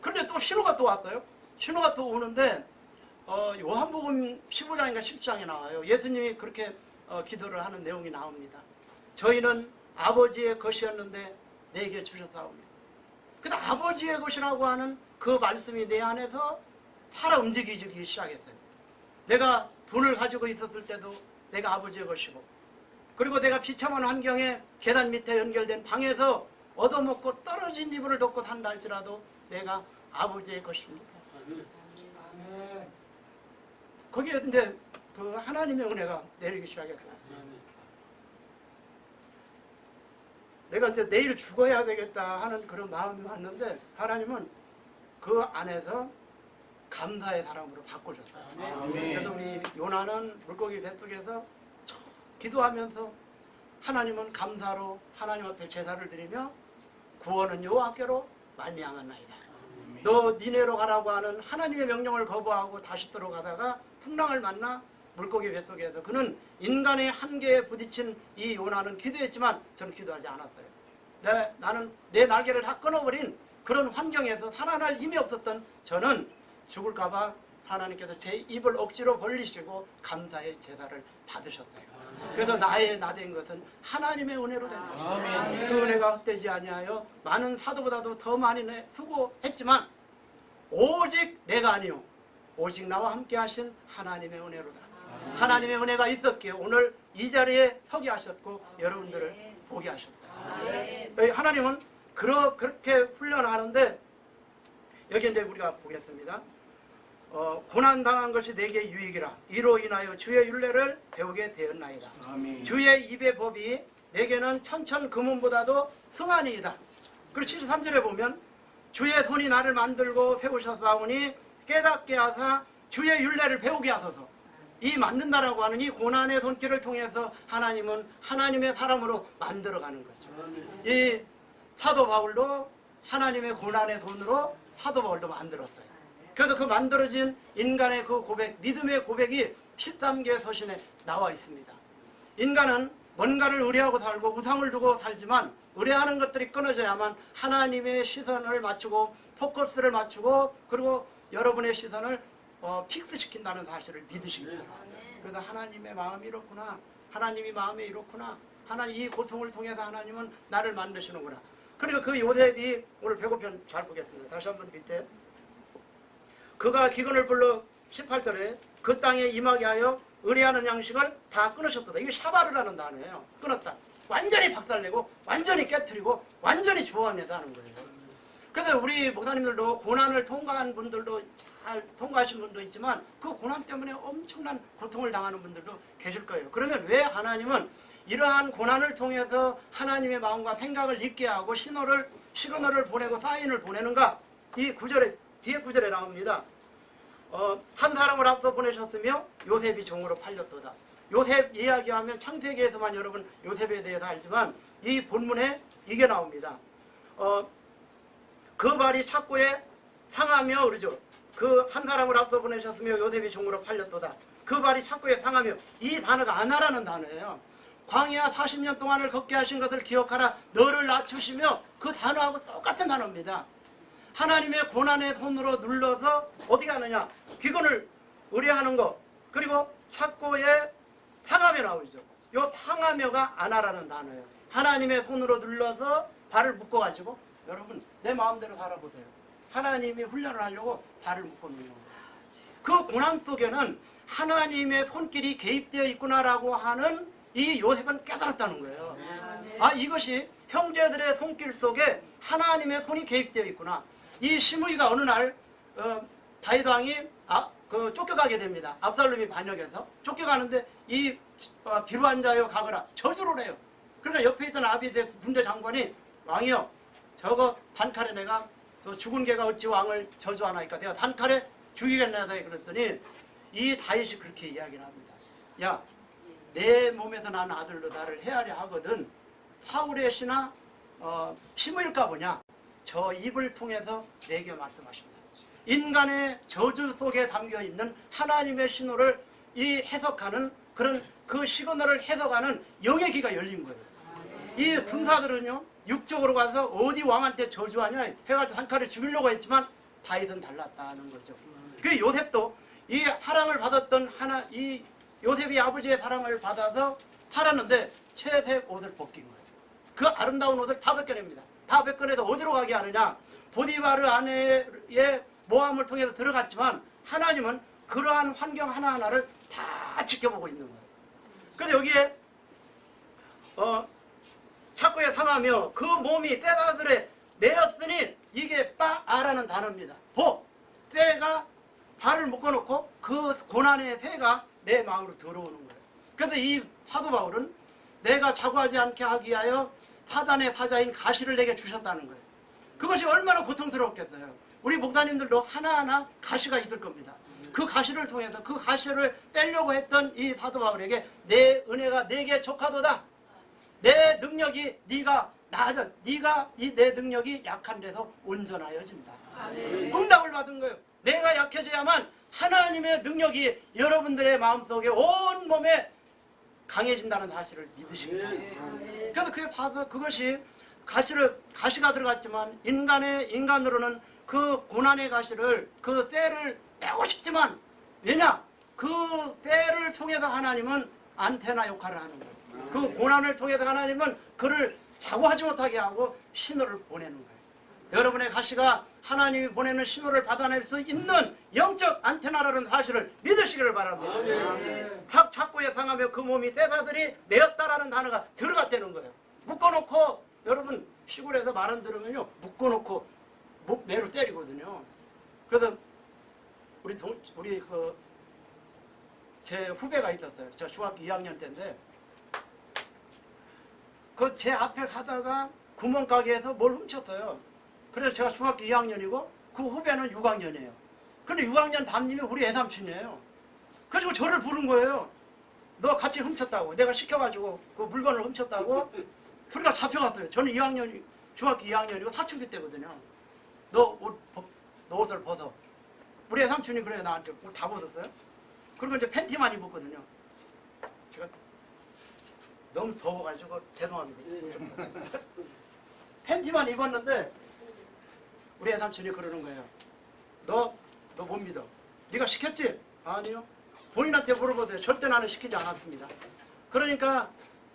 그런데 또 신호가 또 왔어요. 신호가 또 오는데 요한복음 15장인가 10장에 나와요. 예수님이 그렇게 기도를 하는 내용이 나옵니다. 저희는 아버지의 것이었는데 내게 주셨사옵니다. 근데 아버지의 것이라고 하는 그 말씀이 내 안에서 살아 움직이기 시작했어요. 내가 돈을 가지고 있었을 때도 내가 아버지의 것이고 그리고 내가 비참한 환경에 계단 밑에 연결된 방에서 얻어먹고 떨어진 이불을 덮고 산다 할지라도 내가 아버지의 것입니다. 거기에 이제 그 하나님의 은혜가 내리기 시작했어요. 내가 이제 내일 죽어야 되겠다 하는 그런 마음이 왔는데 하나님은 그 안에서 감사의 사람으로 바꾸셨어요. 그래서 우리 요나는 물고기 뱃속에서 기도하면서 하나님은 감사로 하나님 앞에 제사를 드리며 구원은 여호와께로 말미암았나이다. 너 니네로 가라고 하는 하나님의 명령을 거부하고 다시스로 가다가 풍랑을 만나 물고기 뱃속에서 그는 인간의 한계에 부딪힌 이 요나는 기도했지만 저는 기도하지 않았어요. 나는 내 날개를 다 끊어버린 그런 환경에서 살아날 힘이 없었던 저는 죽을까봐 하나님께서 제 입을 억지로 벌리시고 감사의 제사를 받으셨어요. 그래서 나의 나된 것은 하나님의 은혜로 된 것이다. 그 은혜가 헛되지 아니하여 많은 사도보다도 더 많이 수고했지만 오직 내가 아니요 오직 나와 함께 하신 하나님의 은혜로다. 하나님의 은혜가 있었기에 오늘 이 자리에 서게 하셨고 여러분들을 보게 하셨다. 하나님은 그렇게 훈련하는데 여기 이제 우리가 보겠습니다. 고난당한 것이 내게 유익이라 이로 인하여 주의 율례를 배우게 되었나이다. 아멘. 주의 입의 법이 내게는 천천 금은보다도 승하니이다. 그리고 73절에 보면 주의 손이 나를 만들고 세우셨사오니 깨닫게 하사 주의 율례를 배우게 하소서. 이 만든다라고 하는 이 고난의 손길을 통해서 하나님은 하나님의 사람으로 만들어가는 거죠. 이 사도 바울도 하나님의 고난의 손으로 사도 바울도 만들었어요. 그래서 그 만들어진 인간의 그 고백, 믿음의 고백이 13개 서신에 나와 있습니다. 인간은 뭔가를 의뢰하고 살고 우상을 두고 살지만 의뢰하는 것들이 끊어져야만 하나님의 시선을 맞추고 포커스를 맞추고 그리고 여러분의 시선을 픽스시킨다는 사실을 믿으십니다. 그래서 하나님의 마음이 이렇구나. 하나님이 마음이 이렇구나. 하나님 이 고통을 통해서 하나님은 나를 만드시는구나. 그리고 그 요셉이 오늘 배고편 잘 보겠습니다. 다시 한번 밑에 그가 기근을 불러 18절에 그 땅에 임하게 하여 의뢰하는 양식을 다 끊으셨다. 이게 샤바르라는 단어예요. 끊었다. 완전히 박살내고 완전히 깨트리고 완전히 조화하다 하는 거예요. 그래서 우리 목사님들도 고난을 통과한 분들도 잘 통과하신 분도 있지만 그 고난 때문에 엄청난 고통을 당하는 분들도 계실 거예요. 그러면 왜 하나님은 이러한 고난을 통해서 하나님의 마음과 생각을 잊게 하고 시그널을 보내고 사인을 보내는가? 이 구절에 뒤에 구절에 나옵니다. 한 사람을 앞서 보내셨으며 요셉이 종으로 팔렸도다. 요셉 이야기하면 창세기에서만 여러분 요셉에 대해서 알지만 이 본문에 이게 나옵니다. 그 발이 착고에 상하며 그러죠. 그 한 사람을 앞서 보내셨으며 요셉이 종으로 팔렸도다. 그 발이 착고에 상하며 이 단어가 아나라는 단어예요. 광야 40년 동안을 걷게 하신 것을 기억하라. 너를 낮추시며 그 단어하고 똑같은 단어입니다. 하나님의 고난의 손으로 눌러서 어떻게 하느냐. 기근을 의뢰하는 거. 그리고 착고에 상하며 나오죠. 이 상하며가 아나라는 단어예요. 하나님의 손으로 눌러서 발을 묶어가지고 여러분 내 마음대로 살아보세요. 하나님이 훈련을 하려고 발을 묶어놓는 거예요. 그 고난 속에는 하나님의 손길이 개입되어 있구나라고 하는 이 요셉은 깨달았다는 거예요. 아, 이것이 형제들의 손길 속에 하나님의 손이 개입되어 있구나. 이 시므이가 어느 날 다윗 왕이 쫓겨가게 됩니다. 압살롬이 반역해서 쫓겨가는데 이 비루한 자여 가거라 저주를 해요. 그러니까 옆에 있던 아비데 군대 장관이 왕이여 저거 단칼에 내가 저 죽은 개가 어찌 왕을 저주하나이까 내가 단칼에 죽이겠나다 그랬더니 이 다윗이 그렇게 이야기를 합니다. 야, 내 몸에서 난 아들로 나를 헤아려 하거든 사울의 씨나 시므일까 보냐 저 입을 통해서 내게 말씀하신다. 인간의 저주 속에 담겨있는 하나님의 신호를 이 해석하는 그런 그 시그널을 해석하는 영의 귀가 열린 거예요. 이 군사들은요 육적으로 가서 어디 왕한테 저주하냐 해가지고 단칼에 죽이려고 했지만 다윗은 달랐다는 거죠. 그 요셉도 이 사랑을 받았던 이 요셉이 아버지의 사랑을 받아서 살았는데 채색 옷을 벗긴 거예요. 그 아름다운 옷을 다 벗겨냅니다. 다 벗겨내서 어디로 가게 하느냐 보디바르 아내의 모함을 통해서 들어갔지만 하나님은 그러한 환경 하나하나를 다 지켜보고 있는 거예요. 그런데 여기에 착고에 상하며 그 몸이 때가들에 내었으니 이게 빠아라는 단어입니다. 때가 발을 묶어놓고 그 고난의 새가 내 마음으로 들어오는 거예요. 그래서 이 사도 바울은 내가 자고하지 않게 하기 위하여 사단의 사자인 가시를 내게 주셨다는 거예요. 그것이 얼마나 고통스러웠겠어요. 우리 목사님들도 하나하나 가시가 있을 겁니다. 그 가시를 통해서 그 가시를 떼려고 했던 이 사도 바울에게 내 은혜가 내게 족하도다. 내 능력이 네가 내 능력이 약한 데서 온전하여진다. 응답을 받은 거예요. 내가 약해져야만 하나님의 능력이 여러분들의 마음속에 온 몸에 강해진다는 사실을 믿으십니다. 그래서 그게 봐서 그것이 가시가 들어갔지만 인간으로는 그 고난의 가시를 그 때를 빼고 싶지만 왜냐? 그 때를 통해서 하나님은 안테나 역할을 하는 거예요. 그 고난을 통해서 하나님은 그를 자고하지 못하게 하고 신호를 보내는 거예요. 여러분의 가시가 하나님이 보내는 신호를 받아낼 수 있는 영적 안테나라는 사실을 믿으시기를 바랍니다. 착고에 상하며 그 몸이 때사들이 내었다라는 단어가 들어갔다는 거예요. 묶어놓고 여러분 시골에서 말 안 들으면요 묶어놓고 매로 때리거든요. 그래서 제 후배가 있었어요. 제가 중학교 2학년 때인데 그 제 앞에 가다가 구멍가게에서 뭘 훔쳤어요. 그래서 제가 중학교 2학년이고 그 후배는 6학년이에요. 근데 6학년 담임이 우리 애삼촌이에요. 그래서 저를 부른 거예요. 너 같이 훔쳤다고. 내가 시켜가지고 그 물건을 훔쳤다고. 그러니까 잡혀갔어요. 저는 중학교 2학년이고 사춘기 때거든요. 너 옷을 벗어. 우리 애삼촌이 그래요. 나한테 옷 다 벗었어요. 그리고 이제 팬티만 입었거든요. 제가 너무 더워가지고 죄송합니다. 팬티만 입었는데 우리 애삼촌이 그러는 거예요. 너 못 믿어. 네가 시켰지? 아니요. 본인한테 물어보세요. 절대 나는 시키지 않았습니다. 그러니까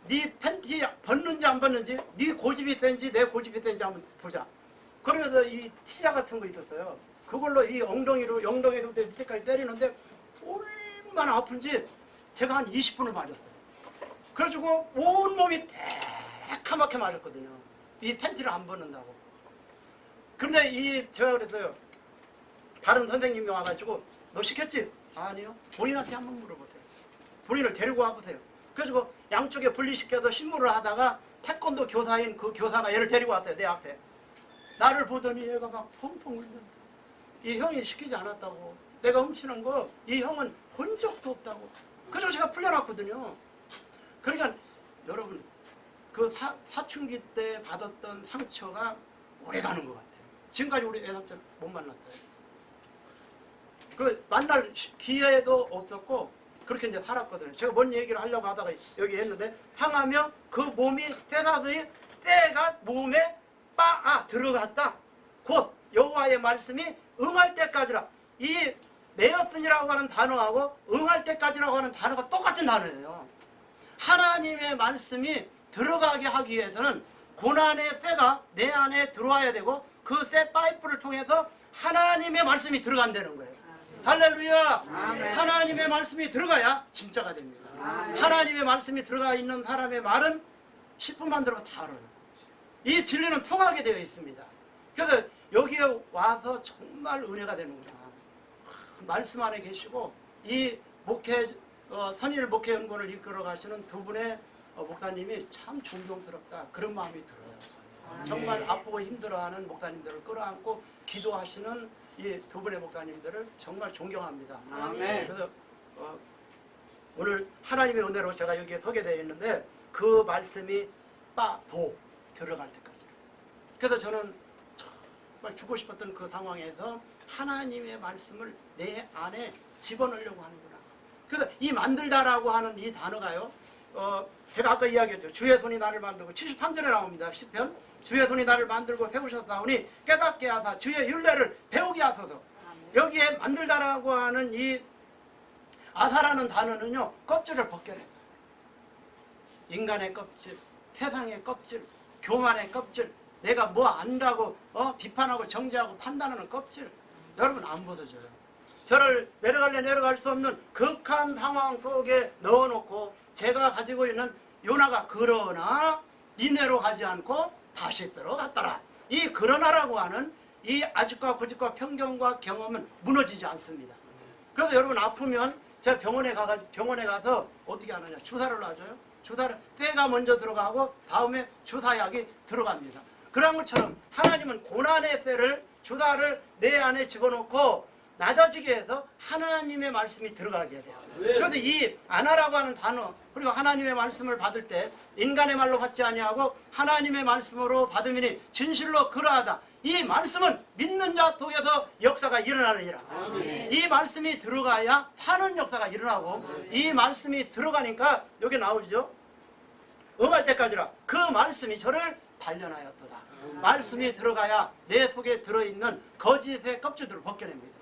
네 팬티 벗는지 안 벗는지 네 고집이 센지 내 고집이 센지 한번 보자. 그러면서 이 티자 같은 거 있었어요. 그걸로 이 엉덩이에서부터 밑에까지 때리는데 얼마나 아픈지 제가 한 20분을 맞았어요. 그래가지고 온몸이 새카맣게 맞았거든요. 이 팬티를 안 벗는다고. 그런데 제가 그랬어요. 다른 선생님이 와가지고 너 시켰지? 아니요. 본인한테 한번 물어보세요. 본인을 데리고 와보세요. 그래가지고 양쪽에 분리시켜서 신문을 하다가 태권도 교사인 그 교사가 얘를 데리고 왔어요. 내 앞에. 나를 보더니 얘가 막 펑펑 울는다. 이 형이 시키지 않았다고. 내가 훔치는 거 이 형은 본 적도 없다고. 그래서 제가 풀려났거든요. 그러니까 여러분 그 사춘기 때 받았던 상처가 오래가는 것 같아요. 지금까지 우리 애삼촌 못 만났어요. 그 만날 기회도 없었고 그렇게 이제 살았거든요. 제가 뭔 얘기를 하려고 하다가 여기 했는데 상하며 그 몸이 때사들이 때가 몸에 들어갔다. 곧 여호와의 말씀이 응할 때까지라. 이 내었으니라고 하는 단어하고 응할 때까지라고 하는 단어가 똑같은 단어예요. 하나님의 말씀이 들어가게 하기 위해서는 고난의 때가 내 안에 들어와야 되고 그 새 파이프를 통해서 하나님의 말씀이 들어간다는 거예요. 할렐루야. 하나님의 말씀이 들어가야 진짜가 됩니다. 하나님의 말씀이 들어가 있는 사람의 말은 10분만 들어도 다 알아요. 이 진리는 통하게 되어 있습니다. 그래서 여기에 와서 정말 은혜가 되는구나. 말씀 안에 계시고 이 목회 선일 목회 연구원을 이끌어 가시는 두 분의 목사님이 참 존경스럽다, 그런 마음이 들어요. 정말 아프고 힘들어하는 목사님들을 끌어안고 기도하시는 이 두 분의 목사님들을 정말 존경합니다. 그래서 오늘 하나님의 은혜로 제가 여기에 서게 되어 있는데 그 말씀이 도 들어갈 때까지. 그래서 저는 정말 죽고 싶었던 그 상황에서 하나님의 말씀을 내 안에 집어넣으려고 하는구나. 그래서 이 만들다라고 하는 이 단어가요, 제가 아까 이야기했죠. 주의 손이 나를 만들고 73절에 나옵니다. 시편. 주의 손이 나를 만들고 세우셨사오니 깨닫게 하사 주의 율례를 배우게 하소서. 여기에 만들다라고 하는 이 아사라는 단어는요, 껍질을 벗겨낸다. 인간의 껍질, 세상의 껍질, 교만의 껍질, 내가 뭐 안다고 비판하고 정죄하고 판단하는 껍질, 여러분 안 벗어져요. 저를 내려갈래 내려갈 수 없는 극한 상황 속에 넣어놓고 제가 가지고 있는 요나가 그러나 니네로 가지 않고 다시 들어갔더라. 이 그러나라고 하는 이 아직과 고집과 편견과 경험은 무너지지 않습니다. 그래서 여러분 아프면 제가 병원에 가서 어떻게 하느냐, 주사를 놔줘요. 주사를 때가 먼저 들어가고 다음에 주사약이 들어갑니다. 그런 것처럼 하나님은 고난의 때를 주사를 내 안에 집어넣고 낮아지게 해서 하나님의 말씀이 들어가게 돼요. 그런데 이 아나라고 하는 단어, 그리고 하나님의 말씀을 받을 때 인간의 말로 받지 아니하고 하나님의 말씀으로 받으니 진실로 그러하다. 이 말씀은 믿는 자 속에서 역사가 일어나느니라. 이 말씀이 들어가야 사는 역사가 일어나고, 이 말씀이 들어가니까 여기 나오죠. 응할 때까지라 그 말씀이 저를 단련하였도다. 말씀이 들어가야 내 속에 들어있는 거짓의 껍질들을 벗겨냅니다.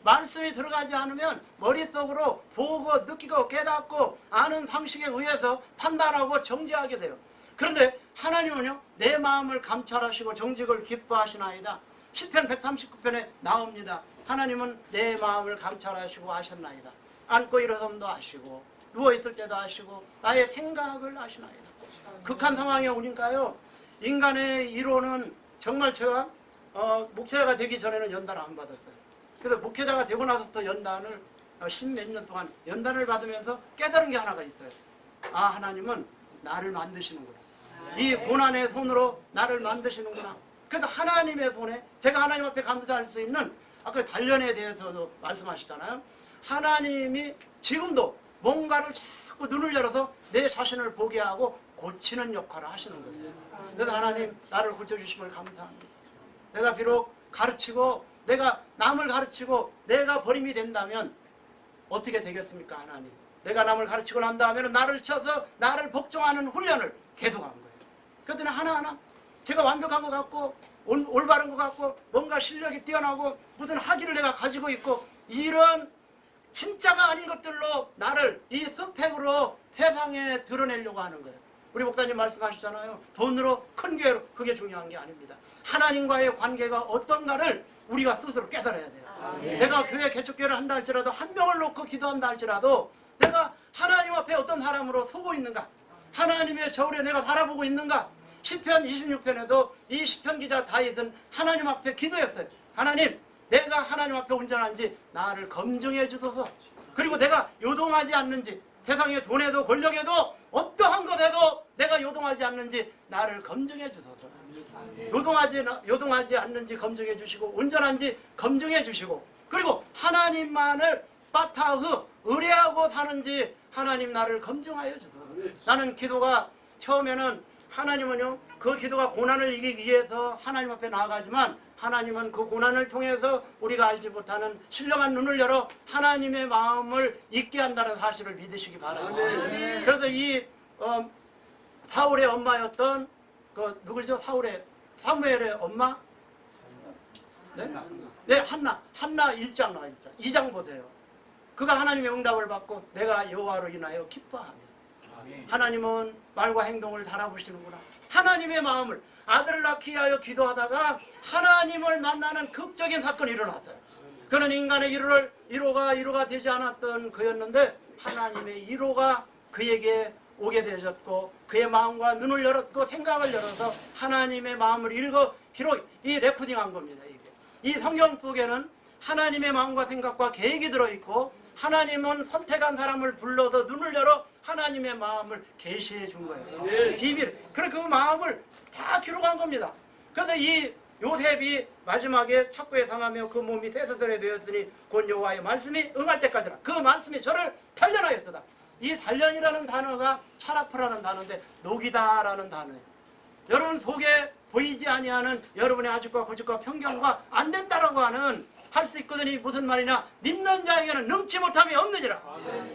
말씀이 들어가지 않으면 머릿속으로 보고 느끼고 깨닫고 아는 상식에 의해서 판단하고 정죄하게 돼요. 그런데 하나님은요, 내 마음을 감찰하시고 정직을 기뻐하시나이다. 시편 139편에 나옵니다. 하나님은 내 마음을 감찰하시고 아셨나이다. 앉고 일어섬도 아시고 누워있을 때도 아시고 나의 생각을 아시나이다. 극한 상황에 오니까요, 인간의 이론은 정말 제가 목회자가 되기 전에는 연단을 안 받았어요. 그래서 목회자가 되고 나서부터 연단을 10몇 년 동안 연단을 받으면서 깨달은 게 하나가 있어요. 아, 하나님은 나를 만드시는구나. 이 고난의 손으로 나를 만드시는구나. 그래서 하나님의 손에 제가 하나님 앞에 감사할 수 있는, 아까 단련에 대해서도 말씀하시잖아요. 하나님이 지금도 뭔가를 자꾸 눈을 열어서 내 자신을 보게 하고 고치는 역할을 하시는 거예요. 그래서 하나님 나를 고쳐주심을 감사합니다. 내가 비록 가르치고 내가 남을 가르치고 내가 버림이 된다면 어떻게 되겠습니까? 하나님, 내가 남을 가르치고 난 다음에는 나를 쳐서 나를 복종하는 훈련을 계속한 거예요. 그랬더니 하나하나 제가 완벽한 것 같고 올바른 것 같고 뭔가 실력이 뛰어나고 무슨 학위를 내가 가지고 있고 이런 진짜가 아닌 것들로 나를 이 스펙으로 세상에 드러내려고 하는 거예요. 우리 목사님 말씀하셨잖아요. 돈으로 큰 교회로, 그게 중요한 게 아닙니다. 하나님과의 관계가 어떤가를 우리가 스스로 깨달아야 돼요. 내가 교회 개척교회를 한다 할지라도 한 명을 놓고 기도한다 할지라도 내가 하나님 앞에 어떤 사람으로 서고 있는가, 하나님의 저울에 내가 살아보고 있는가. 시편 26편에도 이 시편 기자 다윗은 하나님 앞에 기도했어요. 하나님, 내가 하나님 앞에 온전한지 나를 검증해 주소서. 그리고 내가 요동하지 않는지, 세상의 돈에도 권력에도 어떠한 것에도 내가 요동하지 않는지 나를 검증해 주소서. 요동하지 않는지 검증해 주시고 온전한지 검증해 주시고, 그리고 하나님만을 빠타흐 의뢰하고 사는지 하나님 나를 검증하여 주소서. 나는 기도가 처음에는 하나님은요, 그 기도가 고난을 이기기 위해서 하나님 앞에 나아가지만 하나님은 그 고난을 통해서 우리가 알지 못하는 신령한 눈을 열어 하나님의 마음을 잊게 한다는 사실을 믿으시기 바랍니다. 그래서 이 사울의 엄마였던 그 누구죠? 사무엘의 엄마? 네, 한나 1장 나와 있죠. 2장 보세요. 그가 하나님의 응답을 받고 내가 여호와로 인하여 기뻐하며 하나님은 말과 행동을 달아보시는구나. 하나님의 마음을 아들을 낳기 위하여 기도하다가 하나님을 만나는 극적인 사건이 일어났어요. 그는 인간의 1호가 되지 않았던 그였는데 하나님의 1호가 그에게 오게 되셨고 그의 마음과 눈을 열었고 생각을 열어서 하나님의 마음을 읽어 기록 이 레코딩한 겁니다. 이 성경 속에는 하나님의 마음과 생각과 계획이 들어있고 하나님은 선택한 사람을 불러서 눈을 열어 하나님의 마음을 계시해 준 거예요. 비밀. 그래서 그 마음을 다 기록한 겁니다. 그래서 이 요셉이 마지막에 착고에 당하며 그 몸이 떼서들에 베었더니 곧 여호와의 말씀이 응할 때까지라. 그 말씀이 저를 단련하였도다. 이 단련이라는 단어가 차라프라는 단어인데 녹이다라는 단어예요. 여러분 속에 보이지 아니하는 여러분의 아직과 고집과 편견과 안 된다라고 하는 할 수 있거든요. 무슨 말이냐? 믿는 자에게는 능치 못함이 없느니라.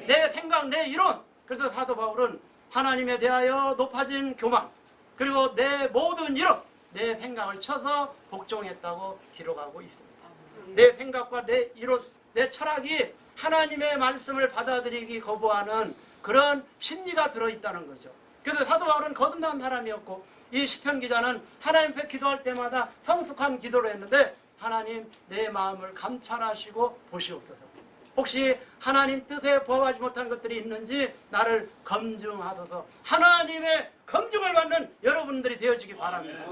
내 생각, 내 이론. 그래서 사도 바울은 하나님에 대하여 높아진 교만 그리고 내 모든 이론 내 생각을 쳐서 복종했다고 기록하고 있습니다. 내 생각과 내 이론, 내 철학이 하나님의 말씀을 받아들이기 거부하는 그런 심리가 들어있다는 거죠. 그래서 사도 바울은 거듭난 사람이었고 이 시편 기자는 하나님 앞에 기도할 때마다 성숙한 기도를 했는데 하나님 내 마음을 감찰하시고 보시옵소서. 혹시 하나님 뜻에 부합하지 못한 것들이 있는지 나를 검증하소서. 하나님의 검증을 받는 여러분들이 되어지기 바랍니다.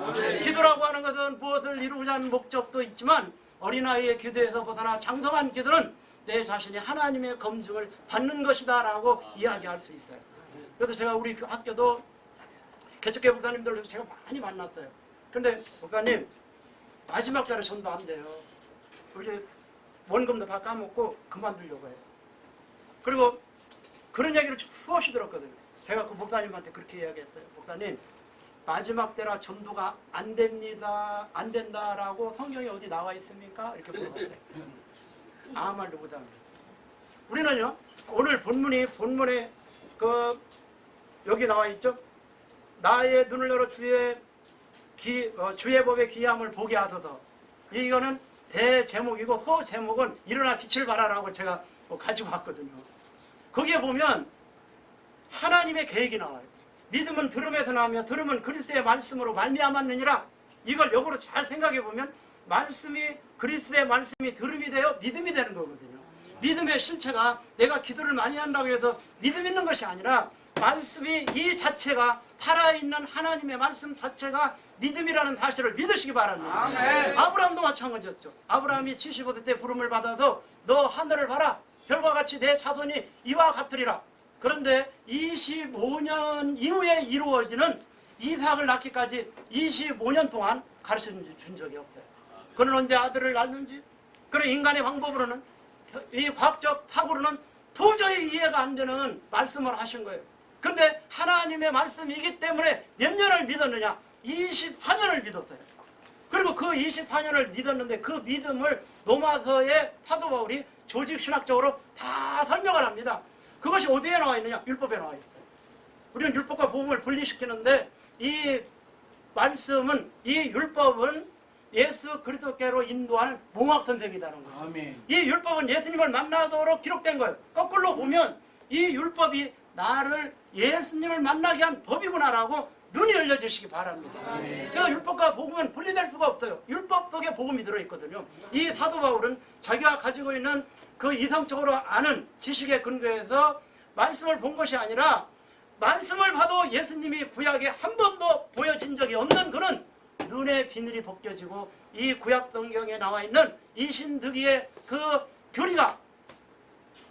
기도라고 하는 것은 무엇을 이루고자 하는 목적도 있지만 어린아이의 기도에서 벗어나 장성한 기도는 내 자신이 하나님의 검증을 받는 것이다 라고 이야기할 수 있어요. 그래서 제가 우리 학교도 개척교 목사님들도 제가 많이 만났어요. 근데 목사님 마지막 달에 전도 안 돼요. 이제 원금도 다 까먹고 그만두려고 해요. 그리고 그런 얘기를 수없이 들었거든요. 제가 그 목사님한테 그렇게 이야기했어요. 목사님 마지막 때라 전도가 안 됩니다. 안 된다라고 성경에 어디 나와 있습니까? 이렇게 물어봤어요. 아무 말도 못합니다. 우리는요 오늘 본문에 그 여기 나와 있죠. 나의 눈을 열어 주의 법의 귀함을 보게 하소서. 이거는 대제목이고 소제목은 일어나 빛을 발하라고 제가 가지고 왔거든요. 거기에 보면 하나님의 계획이 나와요. 믿음은 들음에서 나오며 들음은 그리스도의 말씀으로 말미암았느니라. 이걸 역으로 잘 생각해 보면 말씀이 그리스도의 말씀이 들음이 되어 믿음이 되는 거거든요. 믿음의 실체가 내가 기도를 많이 한다고 해서 믿음 있는 것이 아니라 말씀이 이 자체가 살아있는 하나님의 말씀 자체가 믿음이라는 사실을 믿으시기 바랍니다. 아멘. 아브라함도 마찬가지였죠. 아브라함이 75세 때 부름을 받아서 너 하늘을 봐라. 별과 같이 내 자손이 이와 같으리라. 그런데 25년 이후에 이루어지는 이삭을 낳기까지 25년 동안 가르쳐 준 적이 없어요. 그는 언제 아들을 낳는지 그런 인간의 방법으로는 이 과학적 사고로는 도저히 이해가 안 되는 말씀을 하신 거예요. 근데 하나님의 말씀이기 때문에 몇 년을 믿었느냐? 24년을 믿었어요. 그리고 그 24년을 믿었는데 그 믿음을 로마서의 사도 바울이 조직신학적으로 다 설명을 합니다. 그것이 어디에 나와 있느냐? 율법에 나와 있어요. 우리는 율법과 복음을 분리시키는데 이 말씀은 이 율법은 예수 그리스도께로 인도하는 몽학선생이라는 거예요. 아멘. 이 율법은 예수님을 만나도록 기록된 거예요. 거꾸로 보면 이 율법이 나를 예수님을 만나게 한 법이구나라고 눈이 열려주시기 바랍니다. 그래서 율법과 복음은 분리될 수가 없어요. 율법 속에 복음이 들어있거든요. 이 사도 바울은 자기가 가지고 있는 그 이성적으로 아는 지식에 근거해서 말씀을 본 것이 아니라 말씀을 봐도 예수님이 구약에 한 번도 보여진 적이 없는 그는 눈의 비늘이 벗겨지고 이 구약 성경에 나와 있는 이신득이의 그 교리가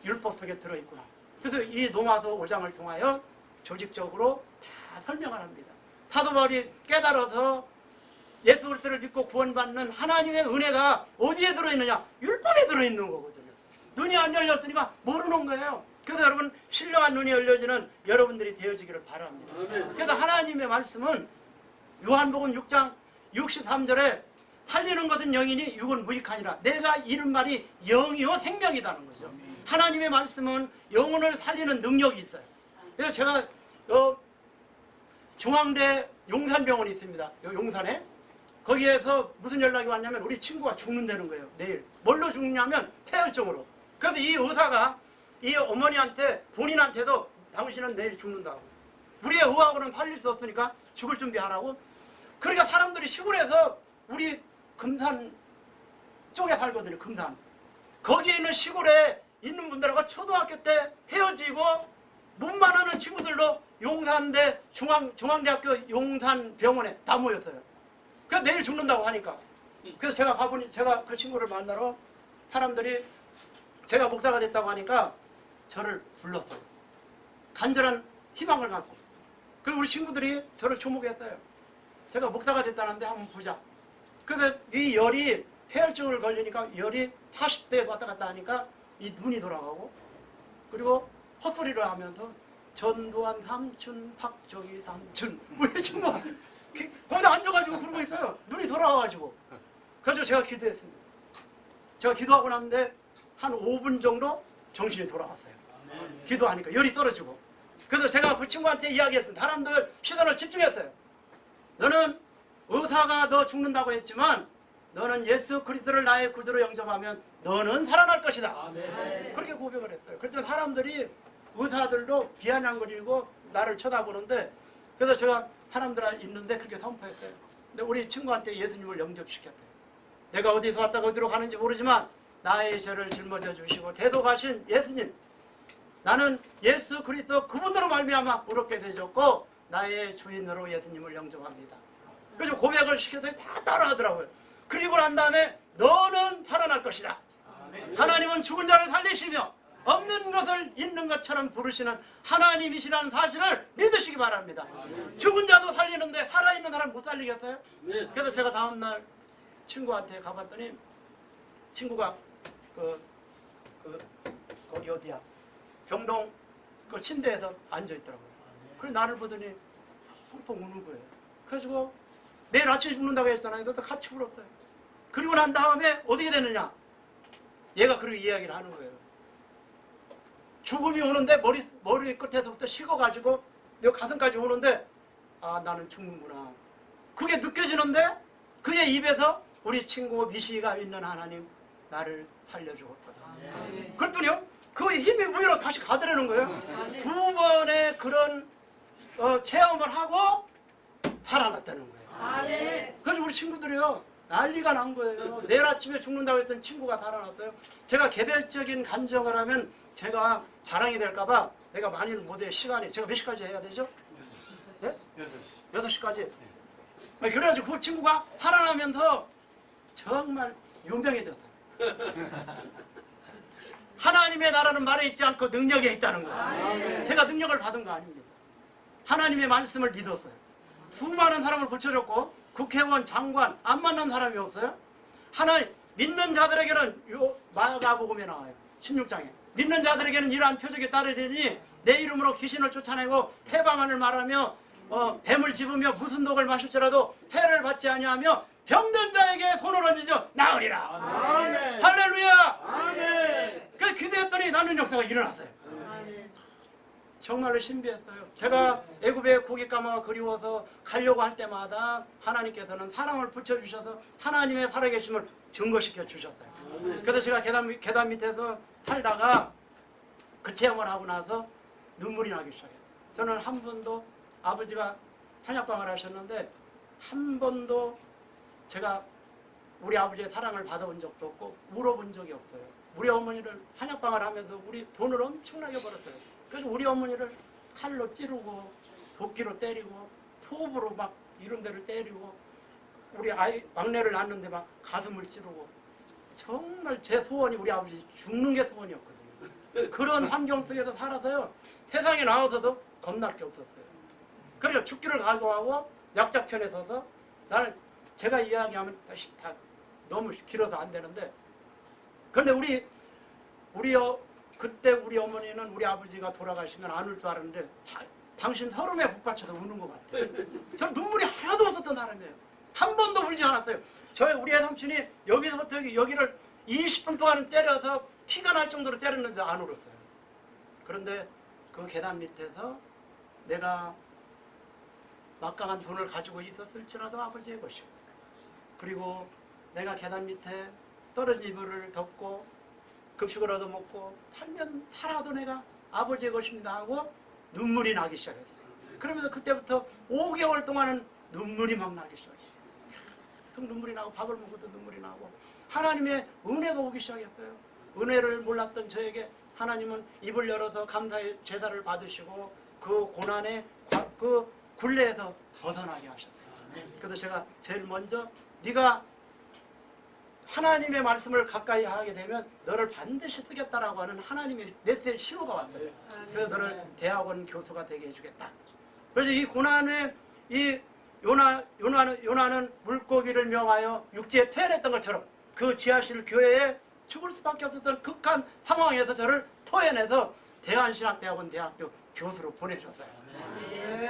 율법 속에 들어있구나. 그래서 이 로마서 5장을 통하여 조직적으로 다 설명을 합니다. 사도 바울이 깨달아서 예수 그리스도를 믿고 구원받는 하나님의 은혜가 어디에 들어있느냐? 율법에 들어있는 거거든요. 눈이 안 열렸으니까 모르는 거예요. 그래서 여러분 신령한 눈이 열려지는 여러분들이 되어지기를 바랍니다. 그래서 하나님의 말씀은 요한복음 6장 63절에 살리는 것은 영이니 육은 무익하니라. 내가 이른 말이 영이요 생명이라는 거죠. 하나님의 말씀은 영혼을 살리는 능력이 있어요. 그래서 제가 중앙대 용산병원이 있습니다. 용산에. 거기에서 무슨 연락이 왔냐면 우리 친구가 죽는다는 거예요. 내일. 뭘로 죽냐면 폐혈증으로. 그래서 이 의사가 이 어머니한테 본인한테도 당신은 내일 죽는다고. 우리의 의하고는 살릴 수 없으니까 죽을 준비하라고. 그러니까 사람들이 시골에서 우리 금산 쪽에 살거든요. 금산. 거기에 있는 시골에 있는 분들하고 초등학교 때 헤어지고 몸만 하는 친구들로 용산대 중앙대학교 용산병원에 다 모였어요. 그래서 내일 죽는다고 하니까. 그래서 제가 가보니 제가 그 친구를 만나러 사람들이 제가 목사가 됐다고 하니까 저를 불렀어요. 간절한 희망을 갖고. 그래서 우리 친구들이 저를 주목했어요. 제가 목사가 됐다는데 한번 보자. 그래서 이 열이 폐혈증을 걸리니까 열이 40대에 왔다 갔다 하니까 이 눈이 돌아가고 그리고 헛소리를 하면서 전두환 삼촌, 박정희 삼촌 우리 친구가 거기다 앉아가지고 그러고 있어요. 눈이 돌아가가지고. 그래서 제가 기도했습니다. 제가 기도하고 났는데 한 5분 정도 정신이 돌아갔어요. 기도하니까 열이 떨어지고. 그래서 제가 그 친구한테 이야기했습니다. 사람들 시선을 집중했어요. 너는 의사가 너 죽는다고 했지만 너는 예수 그리스도를 나의 구주로 영접하면 너는 살아날 것이다. 그렇게 고백을 했어요. 그랬더니 사람들이 의사들도 비아냥거리고 나를 쳐다보는데 그래서 제가 사람들 있는데 그렇게 선포했어요. 근데 우리 친구한테 예수님을 영접시켰대요. 내가 어디서 왔다가 어디로 가는지 모르지만 나의 죄를 짊어져 주시고 대속하신 예수님, 나는 예수 그리스도 그분으로 말미암아 의롭게 되셨고 나의 주인으로 예수님을 영접합니다. 그래서 고백을 시켜서 다 따라하더라고요. 그리고 난 다음에 너는 살아날 것이다. 하나님은 죽은 자를 살리시며 없는 것을 있는 것처럼 부르시는 하나님이시라는 사실을 믿으시기 바랍니다. 죽은 자도 살리는데 살아있는 사람 못 살리겠어요? 그래서 제가 다음날 친구한테 가봤더니 친구가 거기 어디야? 병동 그 침대에서 앉아있더라고요. 그래서 나를 보더니 펑펑 우는 거예요. 그래가지고 내일 아침에 죽는다고 했잖아요. 너도 같이 울었어요. 그리고 난 다음에 어떻게 되느냐? 얘가 그렇게 이야기를 하는 거예요. 죽음이 오는데 머리 끝에서부터 식어가지고 내 가슴까지 오는데 아 나는 죽는구나. 그게 느껴지는데 그의 입에서 우리 친구 미시가 있는 하나님 나를 살려주었거든. 그랬더니요 그 힘이 무효로 다시 가더라는 거예요. 두 번의 그런 체험을 하고 살아났다는 거예요. 그래서 우리 친구들이요 난리가 난 거예요. 내일 아침에 죽는다고 했던 친구가 살아났어요. 제가 개별적인 감정을 하면 제가 자랑이 될까봐 내가 많이는 못해요. 시간이 제가 몇 시까지 해야 되죠? 네? 6시까지. 그래가지고 그 친구가 살아나면서 정말 유명해졌어요. 하나님의 나라는 말에 있지 않고 능력에 있다는 거예요. 제가 능력을 받은 거 아닙니다. 하나님의 말씀을 믿었어요. 수많은 사람을 고쳐줬고 국회의원, 장관 안 맞는 사람이 없어요. 하나님 믿는 자들에게는 마가복음에 나와요. 16장에 믿는 자들에게는 이러한 표적이 따르리니 내 이름으로 귀신을 쫓아내고 해방안을 말하며 뱀을 집으며 무슨 독을 마실지라도 해를 받지 아니하며 병든 자에게 손을 얹으며 나으리라. 아멘. 할렐루야. 아멘. 그 기도했더니 나는 역사가 일어났어요. 정말로 신비했어요. 제가 애굽의 고기 까마가 그리워서 가려고 할 때마다 하나님께서는 사랑을 붙여주셔서 하나님의 살아계심을 증거시켜 주셨어요. 그래서 제가 계단 밑에서 살다가 그 체험을 하고 나서 눈물이 나기 시작했어요. 저는 한 번도 아버지가 한약방을 하셨는데 한 번도 제가 우리 아버지의 사랑을 받아본 적도 없고 물어본 적이 없어요. 우리 어머니를 한약방을 하면서 우리 돈을 엄청나게 벌었어요. 그래서 우리 어머니를 칼로 찌르고 도끼로 때리고 톱으로 막 이런 데를 때리고 우리 아이 막내를 낳는데 막 가슴을 찌르고 정말 제 소원이 우리 아버지 죽는 게 소원이었거든요. 그런 환경 속에서 살아서요 세상에 나와서도 겁날 게 없었어요. 그러니까 죽기를 각오하고 약자편에 서서 나는 제가 이야기하면 다시 다 너무 길어서 안 되는데 그런데 그때 우리 어머니는 우리 아버지가 돌아가시면 안 울 줄 알았는데 당신 서름에 북받쳐서 우는 것 같아요. 저는 눈물이 하나도 없었던 사람이에요. 한 번도 울지 않았어요. 우리 애삼촌이 여기서부터 여기를 20분 동안 때려서 피가 날 정도로 때렸는데 안 울었어요. 그런데 그 계단 밑에서 내가 막강한 돈을 가지고 있었을지라도 아버지의 것이고 그리고 내가 계단 밑에 떨어진 이불을 덮고 급식을 얻어먹고 살면 살아도 내가 아버지의 것입니다 하고 눈물이 나기 시작했어요. 그러면서 그때부터 5개월 동안은 눈물이 막 나기 시작했어요. 계속 눈물이 나고 밥을 먹어도 눈물이 나고 하나님의 은혜가 오기 시작했어요. 은혜를 몰랐던 저에게 하나님은 입을 열어서 감사의 제사를 받으시고 그 고난의 그 굴레에서 벗어나게 하셨어요. 그래서 제가 제일 먼저 네가 하나님의 말씀을 가까이 하게 되면 너를 반드시 쓰겠다라고 하는 하나님의 메시지 신호가 왔어요. 그래서 너를 대학원 교수가 되게 해주겠다. 그래서 이 고난에 이 요나는 물고기를 명하여 육지에 태어났던 것처럼 그 지하실 교회에 죽을 수밖에 없었던 극한 상황에서 저를 토해내서 대한신학대학원 대학교 교수로 보내셨어요.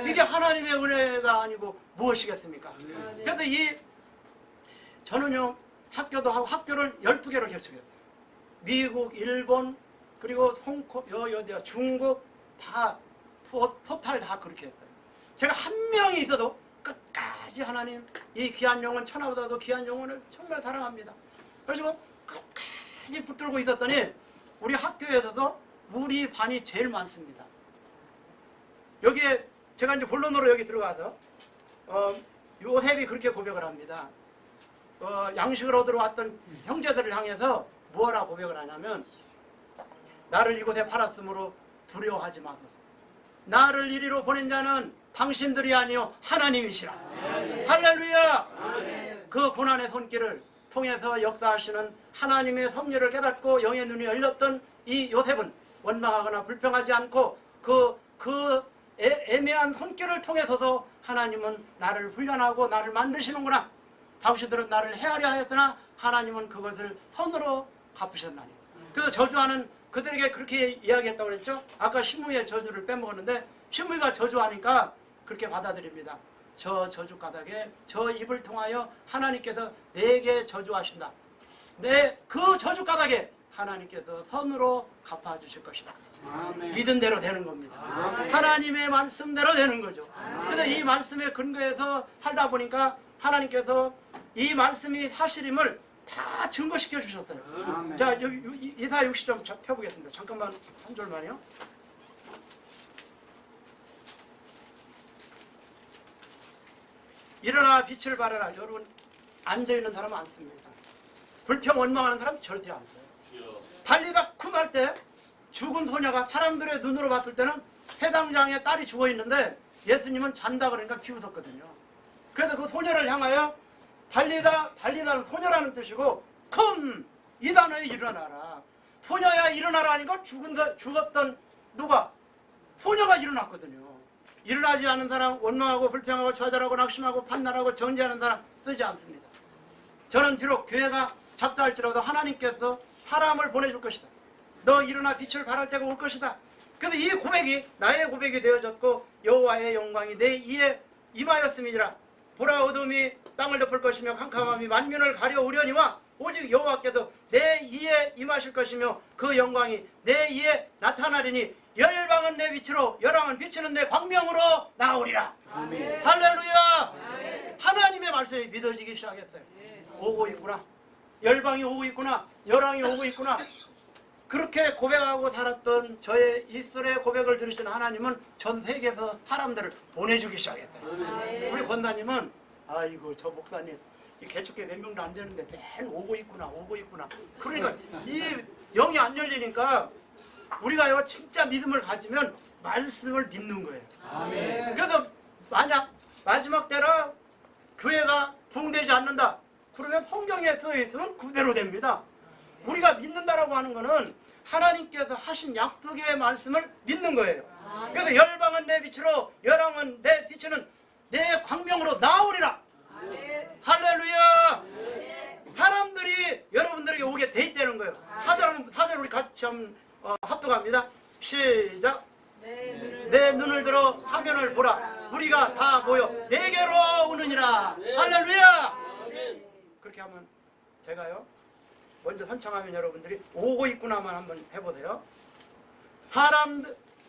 이게 하나님의 은혜가 아니고 무엇이겠습니까? 그래서 저는요 학교도 하고 학교를 12개로 개척했어요. 미국, 일본, 그리고 홍콩, 중국 다 토탈 다 그렇게 했어요. 제가 한 명이 있어도 끝까지 하나님 이 귀한 영혼 천하보다도 귀한 영혼을 정말 사랑합니다. 그래서 끝까지 붙들고 있었더니 우리 학교에서도 우리 반이 제일 많습니다. 여기에 제가 이제 본론으로 여기 들어가서 요셉이 그렇게 고백을 합니다. 양식을 얻으러 왔던 형제들을 향해서 뭐라 고백을 하냐면 나를 이곳에 팔았으므로 두려워하지 마소서. 나를 이리로 보낸 자는 당신들이 아니요 하나님이시라. 할렐루야. 그 고난의 손길을 통해서 역사하시는 하나님의 섭리를 깨닫고 영의 눈이 열렸던 이 요셉은 원망하거나 불평하지 않고 그 애매한 손길을 통해서도 하나님은 나를 훈련하고 나를 만드시는구나. 당신들은 나를 헤아려 하였으나 하나님은 그것을 선으로 갚으셨나니. 그래서 저주하는 그들에게 그렇게 이야기했다고 그랬죠. 아까 신무의 저주를 빼먹었는데 신무가 저주하니까 그렇게 받아들입니다. 저 저주 가닥에 저 입을 통하여 하나님께서 내게 저주하신다. 그 저주 가닥에 하나님께서 선으로 갚아주실 것이다. 아멘. 믿은 대로 되는 겁니다. 아멘. 하나님의 말씀대로 되는 거죠. 그래서 이 말씀에 근거해서 살다 보니까 하나님께서 이 말씀이 사실임을 다 증거시켜 주셨어요. 아멘. 자, 이사 60점 펴보겠습니다. 잠깐만 한 줄만요. 일어나 빛을 발하라. 여러분 앉아있는 사람 안 씁니다. 불평 원망하는 사람 절대 안 써요. 달리다 쿵할 때 죽은 소녀가 사람들의 눈으로 봤을 때는 회당장에 딸이 죽어있는데 예수님은 잔다 그러니까 비웃었거든요. 그래서 그 소녀를 향하여 달리다는 소녀라는 뜻이고 이 단어에 일어나라. 소녀야 일어나라 하니까 죽었던 누가? 소녀가 일어났거든요. 일어나지 않은 사람 원망하고 불평하고 좌절하고 낙심하고 판단하고 정죄하는 사람 쓰지 않습니다. 저는 비록 교회가 작다 할지라도 하나님께서 사람을 보내줄 것이다. 너 일어나 빛을 발할 때가 올 것이다. 그래서 이 고백이 나의 고백이 되어졌고 여호와의 영광이 내 이에 임하였음이니라. 보라 어둠이 땅을 덮을 것이며 캄캄함이 만민을 가려 오려니와 오직 여호와께서 내 이에 임하실 것이며 그 영광이 내 이에 나타나리니 열방은 내 빛으로 열왕은 비치는 내 광명으로 나오리라. 아멘. 할렐루야. 아멘. 하나님의 말씀이 믿어지기 시작했어요. 오고 있구나. 열방이 오고 있구나. 열왕이 오고 있구나. 그렇게 고백하고 살았던 저의 이슬의 고백을 들으신 하나님은 전 세계에서 사람들을 보내주기 시작했어요. 우리 권사님은 아이고 저 목사님 이 개척교회 몇 명도 안 되는데 맨 오고 있구나. 그러니까 이 영이 안 열리니까 우리가요 진짜 믿음을 가지면 말씀을 믿는 거예요. 아멘. 그래서 만약 마지막 때라 교회가 부흥되지 않는다 그러면 성경에 써있으면 그대로 됩니다. 우리가 믿는다라고 하는 거는 하나님께서 하신 약속의 말씀을 믿는 거예요. 그래서 열방은 내 빛으로 열왕은 내 비치는 내 광명으로 나오리라. 할렐루야. 사람들이 여러분들에게 오게 돼 있다는 거예요. 사절 우리 같이 한번 합독합니다. 시작. 내 눈을 들어 사면을 보라. 우리가 다 모여 내게로 오느니라. 할렐루야. 그렇게 하면 제가요 먼저 선창하면 여러분들이 오고 있구나만 한번 해보세요.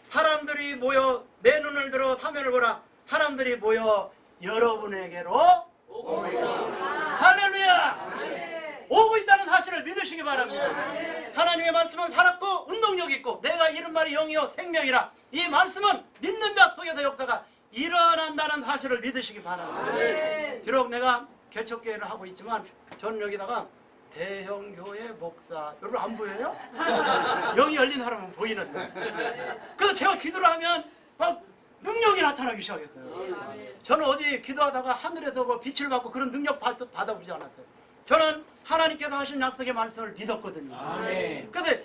사람들이 모여 내 눈을 들어 사면을 보라. 사람들이 모여 여러분에게로 오고 있다. 할렐루야. 오고 있다는 사실을 믿으시기 바랍니다. 하나님의 말씀은 살았고 운동력 있고 내가 이른 말이 영이요 생명이라. 이 말씀은 믿는 자 속에서 역사가 일어난다는 사실을 믿으시기 바랍니다. 비록 내가 개척교회를 하고 있지만 저는 여기다가 대형교회 목사, 여러분 안 보여요? 영이 열린 사람은 보이는데. 그래서 제가 기도를 하면 막 능력이 나타나기 시작했어요. 저는 어디 기도하다가 하늘에서 뭐 빛을 받고 그런 능력 받아보지 않았어요. 저는 하나님께서 하신 약속의 말씀을 믿었거든요. 근데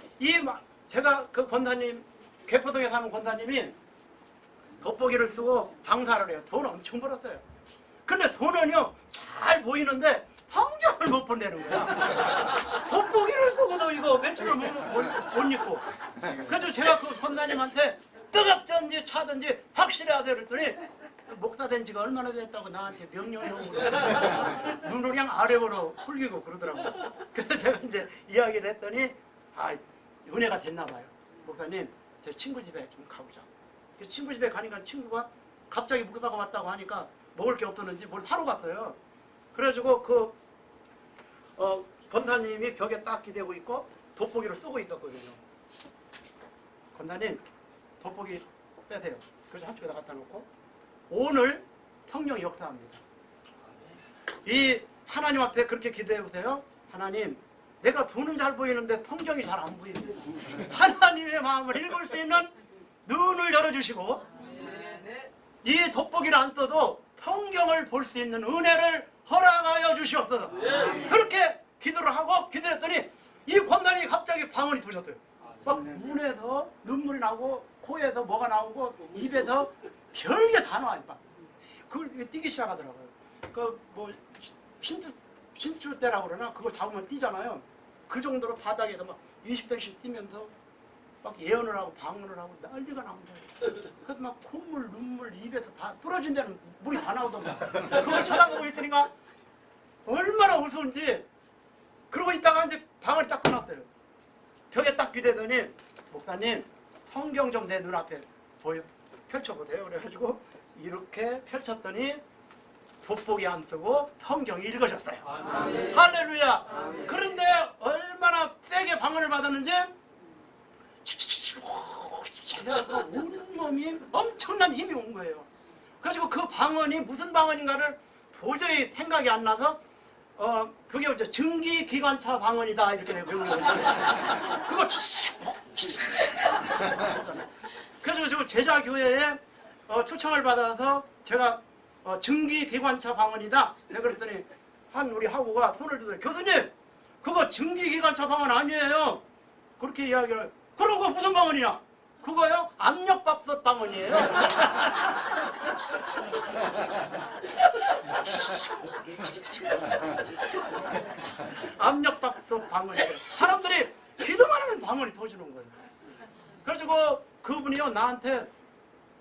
제가 그 권사님, 개포동에 사는 권사님이 돋보기를 쓰고 장사를 해요. 돈 엄청 벌었어요. 근데 돈은요 잘 보이는데 성경을 못 보내는 거야. 돋보기를 쓰고도 이거 매출을 못 입고. 그래서 제가 그 권사님한테 뜨겁든지 차든지 확실히 하세요 그랬더니 목사 된 지가 얼마나 됐다고 나한테 명령형으로 눈을 그냥 아래로 흘리고 그러더라고요. 그래서 제가 이제 이야기를 했더니 은혜가 됐나 봐요. 목사님 제 친구 집에 좀 가보자. 그 친구 집에 가니까 친구가 갑자기 목사가 왔다고 하니까 먹을 게 없었는지 뭘 사러 갔어요. 그래가지고 그 권사님이 벽에 딱 기대고 있고 돋보기를 쏘고 있었거든요. 권사님 돋보기 빼세요. 그래서 한쪽에다 갖다 놓고 오늘 성령이 역사합니다. 이 하나님 앞에 그렇게 기도해 보세요. 하나님 내가 돈은 잘 보이는데 성경이 잘 안 보입니다. 하나님의 마음을 읽을 수 있는 눈을 열어주시고 이 돋보기를 안 써도 성경을 볼 수 있는 은혜를 허락하여 주시옵소서. 그렇게 기도를 하고 기도했더니 이 권사님이 갑자기 방언이 터졌어요. 막 눈에서 눈물이 나고 코에서 뭐가 나오고 입에서 별게 다 나와요. 막 그걸 뛰기 시작하더라고요. 그 뭐 신줄 때라고 그러나 그거 잡으면 뛰잖아요. 그 정도로 바닥에서 막 20대씩 뛰면서 막 예언을 하고 방언을 하고 난리가 난 거예요. 그래서 막 콧물 눈물 입에서 다 뚫어진 데는 물이 다 나오던가. 그걸 쳐다보고 있으니까 얼마나 우스운지. 그러고 있다가 이제 방을 딱 끊었어요. 벽에 딱 기대더니 목사님 성경 좀 내 눈앞에 펼쳐보세요. 그래가지고 이렇게 펼쳤더니 돋보기 안 쓰고 성경이 읽어졌어요. 할렐루야. 그런데 얼마나 세게 방언을 받았는지 온몸이 엄청난 힘이 온 거예요. 그래가지고 그 방언이 무슨 방언인가를 도저히 생각이 안 나서 그게 이제 증기기관차 방언이다 이렇게 내가 배운 거예요. 그거 그래서 제자 교회에 초청을 받아서 제가 증기기관차 방언이다 내가 그랬더니 우리 하구가 손을 들더니 교수님 그거 증기기관차 방언 아니에요. 그렇게 이야기를. 그러고 무슨 방언이냐? 그거요? 압력밥솥 방언이에요. 압력밥솥 방언이에요. 사람들이 기도만 하면 방언이 터지는 거예요. 그래서 그분이요 나한테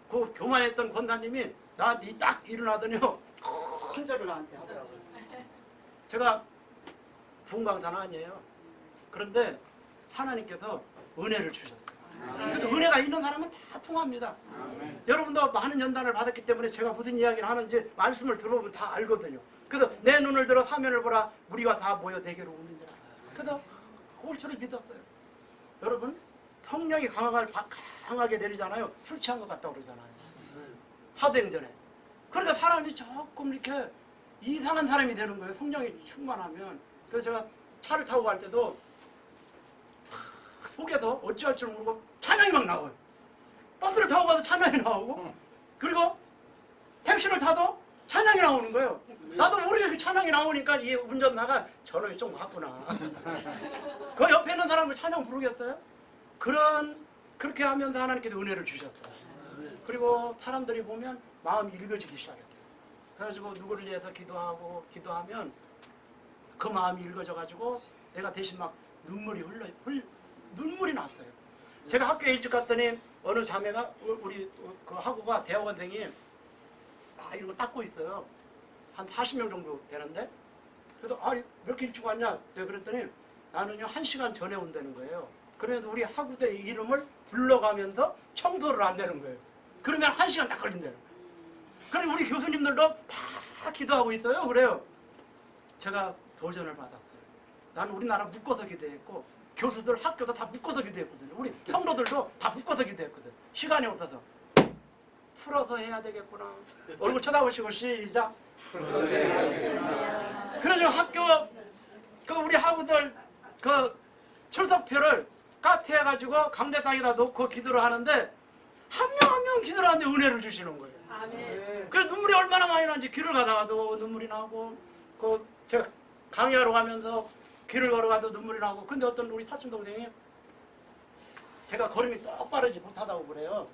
그 교만했던 권사님이 나한테 딱 일어나더니요 큰 절을 나한테 하더라고요. 제가 부흥강단 아니에요. 그런데 하나님께서 은혜를 주셨어요. 그래서 은혜가 있는 사람은 다 통합니다. 여러분도 많은 연단을 받았기 때문에 제가 무슨 이야기를 하는지 말씀을 들어보면 다 알거든요. 그래서 내 눈을 들어 화면을 보라 무리가 다 모여 내게로 오는지라. 그래서 옳처럼 믿었어요. 여러분 성령이 강하게 내리잖아요. 술 취한 것 같다고 그러잖아요. 사도행전에. 그러니까 사람이 조금 이렇게 이상한 사람이 되는 거예요. 성령이 충만하면. 그래서 제가 차를 타고 갈 때도 속에서 어찌할 줄 모르고 찬양이 막 나와요. 버스를 타고 가도 찬양이 나오고 그리고 택시를 타도 찬양이 나오는 거예요. 나도 모르게 그 찬양이 나오니까 이 운전사가 저놈이 좀 갔구나. 그 옆에 있는 사람을 찬양 부르겠어요? 그렇게 하면서 하나님께서 은혜를 주셨어요. 그리고 사람들이 보면 마음이 읽어지기 시작했어요. 그래가지고 누구를 위해서 기도하면 그 마음이 읽어져가지고 내가 대신 막 눈물이 났어요. 제가 학교에 일찍 갔더니 어느 자매가 우리 그 학우가 대학원생이 이런 거 닦고 있어요. 한 40명 정도 되는데 그래서 왜 이렇게 일찍 왔냐? 내가 그랬더니 나는요 1시간 전에 온다는 거예요. 그러면서 우리 학우대 이름을 불러가면서 청소를 한다는 거예요. 그러면 1시간 딱 걸린다는 거예요. 그래서 우리 교수님들도 다 기도하고 있어요. 그래요. 제가 도전을 받았어요. 나는 우리나라 묶어서 기도했고 교수들 학교도 다 묶어서 기도했거든요. 우리 성도들도 다 묶어서 기도했거든. 시간이 없어서 풀어서 해야 되겠구나. 얼굴 쳐다보시고 시작. 그래서 학교 그 우리 학우들 그 출석표를 카트에 가지고 강대상에다 놓고 기도를 하는데 한 명 한 명 기도를 하는데 은혜를 주시는 거예요. 그래서 눈물이 얼마나 많이 나는지 길을 가다가도 눈물이 나고 그 제가 강의하러 가면서 길을 걸어가도 눈물이 나고 근데 어떤 우리 사촌 동생이 제가 걸음이 똑바르지 못하다고 그래요.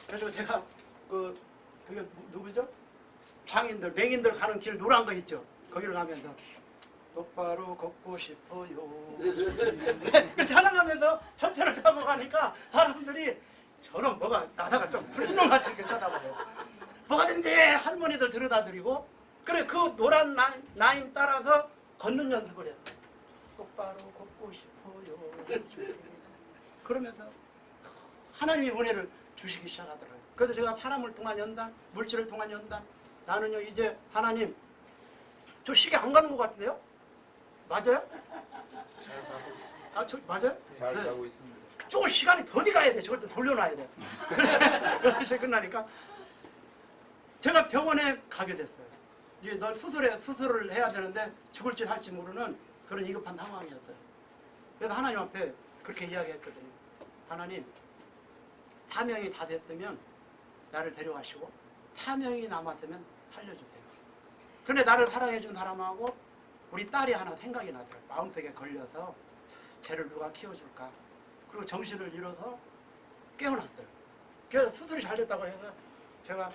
그래서 제가 그게 누구죠? 장인들 맹인들 가는 길 노란 거 있죠. 거기를 가면서 똑바로 걷고 싶어요. 그래서 하나가면서 전체를 타고 가니까 사람들이 저런 뭐가 나다가 좀 불능같이 이렇게 쳐다봐요. 뭐가든지 할머니들 들여다드리고 그래 그 노란 라인 따라서 걷는 연습을 해요. 똑바로 걷고 싶어요. 그러면서 하나님이 은혜를 주시기 시작하더라고요. 그래서 제가 사람을 통한 연단, 물질을 통한 연단 나는요 이제 하나님 저 시계 안 가는 것 같은데요? 맞아요? 아, 저 맞아요? 잘 네. 가고 있습니다. 조금 시간이 더 가야 돼. 저걸 또 돌려놔야 돼. 그래서 끝나니까 제가 병원에 가게 됐어요. 이제 널 수술을 해야 되는데 죽을지 살지 모르는 그런 위급한 상황이었어요. 그래서 하나님 앞에 그렇게 이야기했거든요. 하나님, 사명이 다 됐으면 나를 데려가시고 사명이 남았으면 살려주세요. 근데 나를 사랑해준 사람하고 우리 딸이 하나 생각이 나더라고요. 마음속에 걸려서 쟤를 누가 키워줄까. 그리고 정신을 잃어서 깨어났어요. 그래서 수술이 잘 됐다고 해서 제가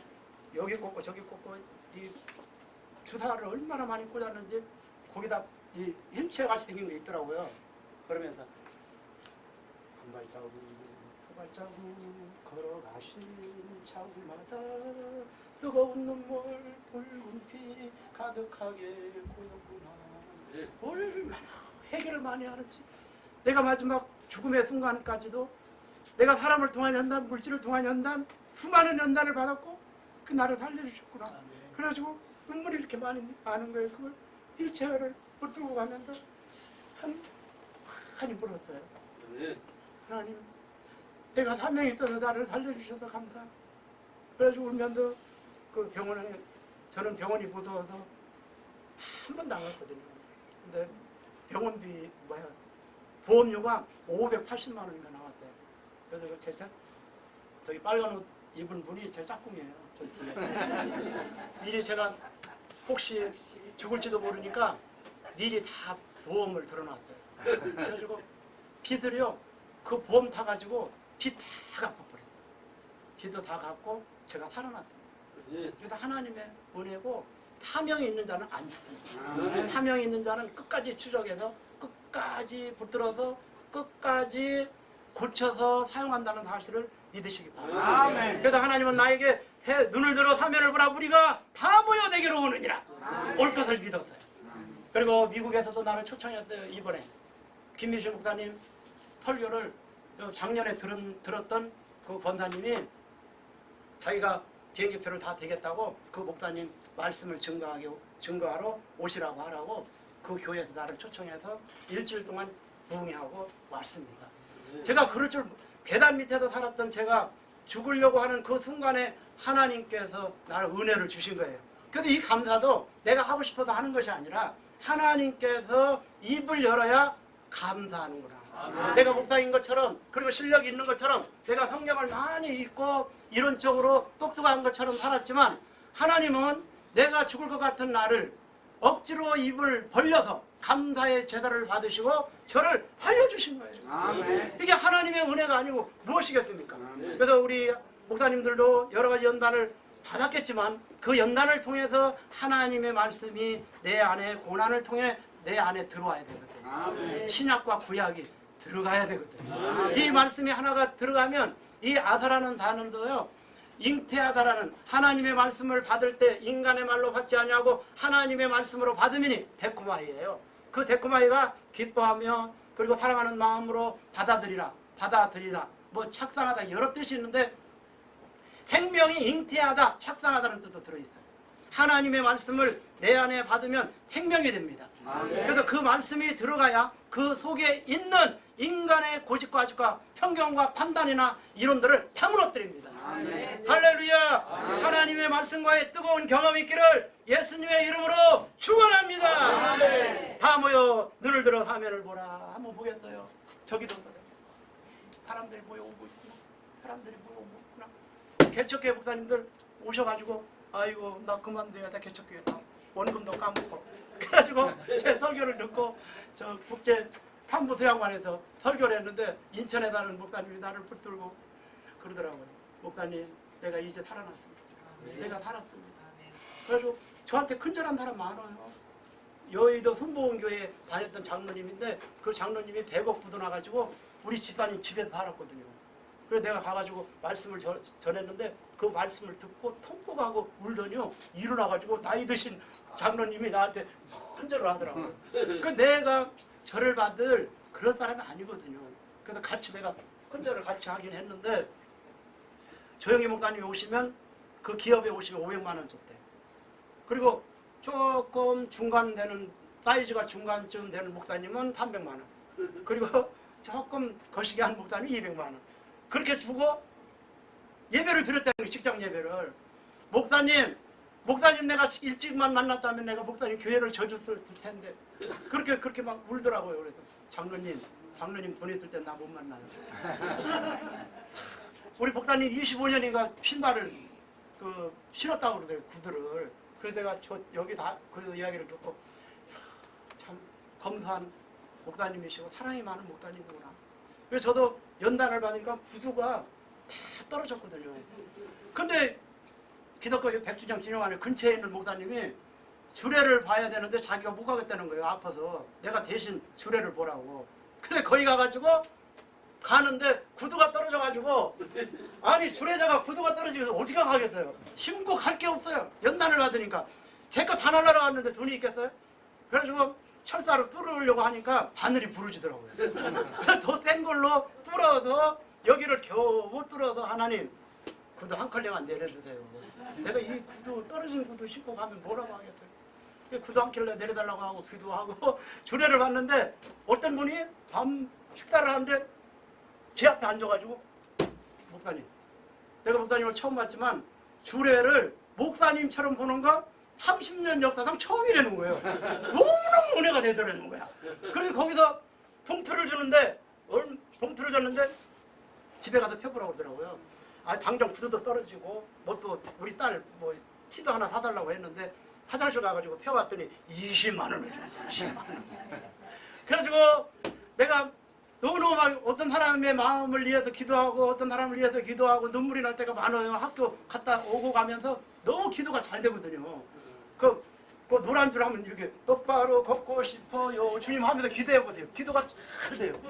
여기 꽂고 저기 꽂고 이 주사를 얼마나 많이 꽂았는지 거기다 이 힘체같이 생긴 게 있더라고요. 그러면서 한 발자국 두 발자국 걸어가신 자국마다 뜨거운 눈물 붉은 피 가득하게 고였구나. 얼마나 해결을 많이 하는지. 내가 마지막 죽음의 순간까지도 내가 사람을 통한 연단, 물질을 통한 연단, 수많은 연단을 받았고 그 나를 살려주셨구나. 그래가지고 눈물이 이렇게 많이 나는 거예요. 그걸 일체를 붙들고 가면서 한이 물었어요. 하나님, 내가 사명이 있어서 나를 살려주셔서 감사. 그래가지고 울면서 그 병원에 저는 병원이 무서워서 한 번 나갔거든요. 근데 병원비 보험료가 580만 원인가 나왔대요. 그래서 저기 빨간 옷 입은 분이 제 짝꿍이에요. 저 뒤에. 미리 제가 혹시 죽을지도 모르니까 미리 다 보험을 들어놨어요. 그래가지고 빚을요, 그 보험 타가지고 빚 다 갚아버려요. 빚도 다 갚고 제가 살아났어요. 그래서 하나님의 은혜고 사명이 있는 자는 안 죽습니다. 사명이 있는 자는 끝까지 추적해서 끝까지 붙들어서 끝까지 고쳐서 사용한다는 사실을 믿으시기 바랍니다. 아멘. 그래서 하나님은 나에게 눈을 들어 사면을 보라 우리가 다 모여 내게로 오느니라. 올 것을 믿었어요. 그리고 미국에서도 나를 초청했어요. 이번에 김미신 목사님 설교를 작년에 들었던 그 권사님이 자기가 비행기표를 다 되겠다고 그 목사님 말씀을 증거하러 오시라고 하라고 그 교회에서 나를 초청해서 일주일 동안 부흥회하고 왔습니다. 제가 그럴 줄 계단 밑에서 살았던 제가 죽으려고 하는 그 순간에 하나님께서 나를 은혜를 주신 거예요. 그래서 이 감사도 내가 하고 싶어서 하는 것이 아니라 하나님께서 입을 열어야 감사하는구나. 내가 목사인 것처럼 그리고 실력이 있는 것처럼 내가 성경을 많이 읽고 이론적으로 똑똑한 것처럼 살았지만 하나님은 내가 죽을 것 같은 나를 억지로 입을 벌려서 감사의 제사를 받으시고 저를 살려주신 거예요. 아멘. 이게 하나님의 은혜가 아니고 무엇이겠습니까? 그래서 우리 목사님들도 여러 가지 연단을 받았겠지만 그 연단을 통해서 하나님의 말씀이 내 안에 고난을 통해 내 안에 들어와야 되거든요. 신약과 구약이 들어가야 되거든요. 이 말씀이 하나가 들어가면 이 아사라는 단어도요, 잉태하다라는 하나님의 말씀을 받을 때 인간의 말로 받지 아니하고 하나님의 말씀으로 받으미니 데코마이예요. 그 데코마이가 기뻐하며 그리고 사랑하는 마음으로 받아들이라, 뭐 착상하다 여러 뜻이 있는데 생명이 잉태하다, 착상하다는 뜻도 들어있어요. 하나님의 말씀을 내 안에 받으면 생명이 됩니다. 그래서 그 말씀이 들어가야 그 속에 있는 인간의 고집과 아집과 편견과 판단이나 이론들을 다 무너뜨립니다. 할렐루야. 하나님의 말씀과의 뜨거운 경험이 있기를 예수님의 이름으로 축원합니다. 다 모여 눈을 들어 화면을 보라. 한번 보겠어요. 저기도 사람들이 모여오고 있구나. 사람들이 모여오고 있구나. 개척교회 목사님들 오셔가지고 아이고 나 그만둬야 돼. 개척교회 나 원금도 까먹고 그래가지고 제 설교를 듣고 저 국제 판부수양관에서 설교를 했는데 인천에 사는 목사님이 나를 붙들고 그러더라고요. 목사님 내가 이제 살아났습니다. 내가 살았습니다. 그래가지고 저한테 큰절한 사람 많아요. 여의도 순복음교회에 다녔던 장로님인데 그 장로님이 100억 부도 나가지고 우리 집사님 집에서 살았거든요. 그래서 내가 가가지고 말씀을 전했는데 그 말씀을 듣고 통곡하고 울더니요 일어나가지고 나이 드신 장로님이 나한테 큰절을 하더라고요. 그 내가 절을 받을 그런 사람이 아니거든요. 그래서 같이 내가 큰절을 같이 하긴 했는데 조영희 목사님이 오시면 그 기업에 오시면 500만 원 줬대. 그리고 조금 중간 되는 사이즈가 중간쯤 되는 목사님은 300만 원. 그리고 조금 거시기 한 목사님은 200만 원. 그렇게 주고 예배를 드렸다는 거예요. 직장 예배를. 목사님 내가 일찍만 만났다면 내가 목사님 교회를 져줬을 텐데 그렇게 막 울더라고요. 그래서 장로님 돈 있을 땐 나 못 만나요. 우리 목사님 25년인가 신발을 신었다고 그러더라고요. 구두를. 그래서 내가 여기 다 그 이야기를 듣고 참 검소한 목사님이시고 사랑이 많은 목사님이구나. 그래서 저도 연단을 받으니까 구두가 다 떨어졌거든요. 근데 기독교 100주년 기념하는 근처에 있는 목사님이 주례를 봐야 되는데 자기가 못 가겠다는 거예요. 아파서. 내가 대신 주례를 보라고. 근데 거기 가가지고 가는데 구두가 떨어져가지고 아니 주례자가 구두가 떨어지면서 어떻게 가겠어요. 신고 갈 게 없어요. 연단을 받으니까. 제 거 다 날라갔는데 돈이 있겠어요? 그래가지고 철사로 뚫으려고 하니까 바늘이 부러지더라고요. 더 센 걸로 뚫어서 여기를 겨우 뚫어서 하나님 구두 한 컬레만 내려주세요. 내가 이 구두 떨어진 구두 신고 가면 뭐라고 하겠어요. 구두 한 켤레 내려달라고 하고 기도하고 주례를 봤는데 어떤 분이 밤 식사를 하는데 제 앞에 앉아가지고 목사님 내가 목사님을 처음 봤지만 주례를 목사님처럼 보는 거 30년 역사상 처음이라는 거예요. 너무너무 은혜가 되더라는 거야. 그래서 거기서 봉투를 줬는데 집에 가서 펴보라고 그러더라고요. 아 당장 구두도 떨어지고 뭐 또 우리 딸 뭐 티도 하나 사달라고 했는데 화장실 가가지고 펴봤더니 20만 원을 줬어. 20만 원. 그래가지고 내가 너무너무 막 어떤 사람의 마음을 위해서 기도하고 어떤 사람을 위해서 기도하고 눈물이 날 때가 많아요. 학교 갔다 오고 가면서 너무 기도가 잘 되거든요. 그 노란 줄 하면 이렇게 똑바로 걷고 싶어요. 주님 하면서 기도해보세요. 기도가 잘 돼요.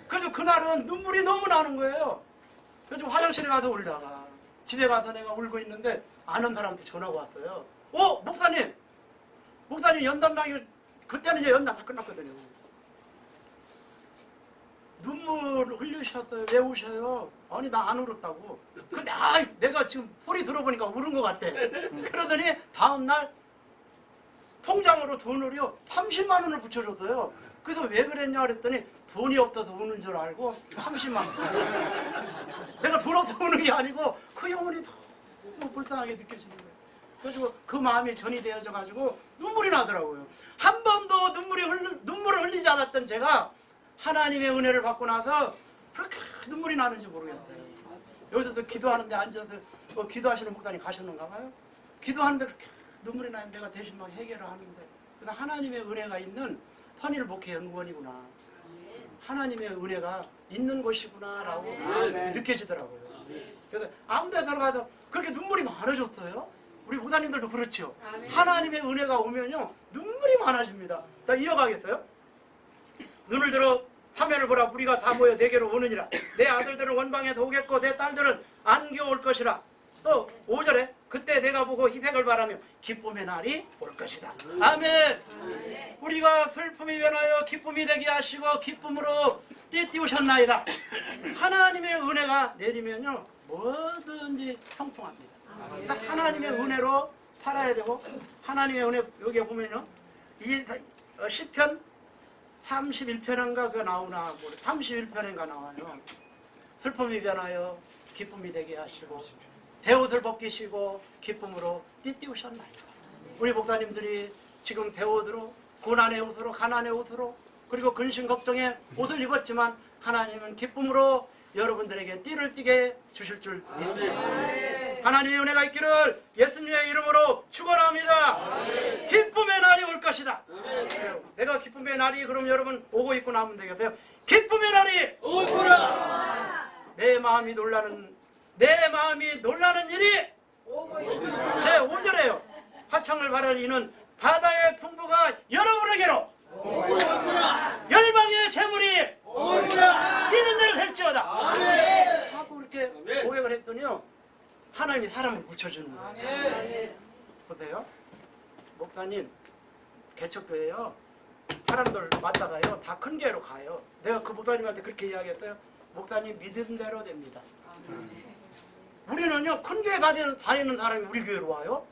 그래서 그날은 눈물이 너무 나는 거예요. 그래서 화장실에 가서 울다가 집에 가서 내가 울고 있는데 아는 사람한테 전화가 왔어요. 목사님 연단당일 그때는 이제 연단 다 끝났거든요. 눈물 흘리셨어요. 왜 우셔요? 아니 나 안 울었다고. 근데 내가 지금 소리 들어보니까 울은 것 같아. 그러더니 다음날 통장으로 돈을요 30만 원을 붙여줬어요. 그래서 왜 그랬냐 그랬더니 돈이 없어서 우는 줄 알고 30만 원. 내가 돈 없어서 우는 게 아니고 그 영혼이 너무 불쌍하게 느껴지는 거예요. 그래서 그 마음이 전이 되어져 가지고 눈물이 나더라고요. 한 번도 눈물을 흘리지 않았던 제가 하나님의 은혜를 받고 나서 그렇게 눈물이 나는지 모르겠어요. 여기서도 기도하는데 앉아서 기도하시는 목사님 가셨는가 봐요. 기도하는데 그렇게 눈물이 나는데 내가 대신 막 해결을 하는데 그래서 하나님의 은혜가 있는 선일 목회 연구원이구나. 하나님의 은혜가 있는 곳이구나 라고 느껴지더라고요. 그래서 아무 데 들어가서 그렇게 눈물이 많아졌어요. 우리 목사님들도 그렇죠. 하나님의 은혜가 오면요 눈물이 많아집니다. 자 이어가겠어요? 눈을 들어 화면을 보라. 우리가 다 모여 내게로 오느니라. 내 아들들은 원방에서 오겠고 내 딸들은 안겨 올 것이라. 또 5절에 그때 내가 보고 희생을 바라며 기쁨의 날이 올 것이다. 아멘. 우리가 슬픔이 변하여 기쁨이 되게 하시고 기쁨으로 띠띠우셨나이다. 하나님의 은혜가 내리면요 뭐든지 형통합니다. 하나님의 은혜로 살아야 되고 하나님의 은혜 여기에 보면요 이 시편 31편인가 그 나오나 31편인가 나와요. 슬픔이 변하여 기쁨이 되게 하시고 배옷을 벗기시고 기쁨으로 띠띠우셨나이다. 우리 목사님들이 지금 배옷으로 고난의 옷으로 가난의 옷으로 그리고 근심 걱정의 옷을 입었지만 하나님은 기쁨으로 여러분들에게 띠를 띠게 주실 줄 믿습니다. 하나님의 은혜가 있기를 예수님의 이름으로 축원합니다. 기쁨의 날이 올 것이다. 내가 기쁨의 날이 그럼 여러분 오고 있고 나면 되겠어요. 기쁨의 날이 오구나. 내 마음이 놀라는 일이 제 5절에요. 화창을 바라는 이는 바다의 풍부가 여러분에게로 열방의 재물이 있는 대로 될지어다. 자꾸 그렇게 고백을 했더니요 하나님이 사람을 붙여주는 거예요. 보세요. 목사님 개척교회요 사람들 왔다가요 다 큰 교회로 가요. 내가 그 목사님한테 그렇게 이야기했어요. 목사님 믿은 대로 됩니다. 우리는요 큰 교회 다니는 사람이 우리 교회로 와요.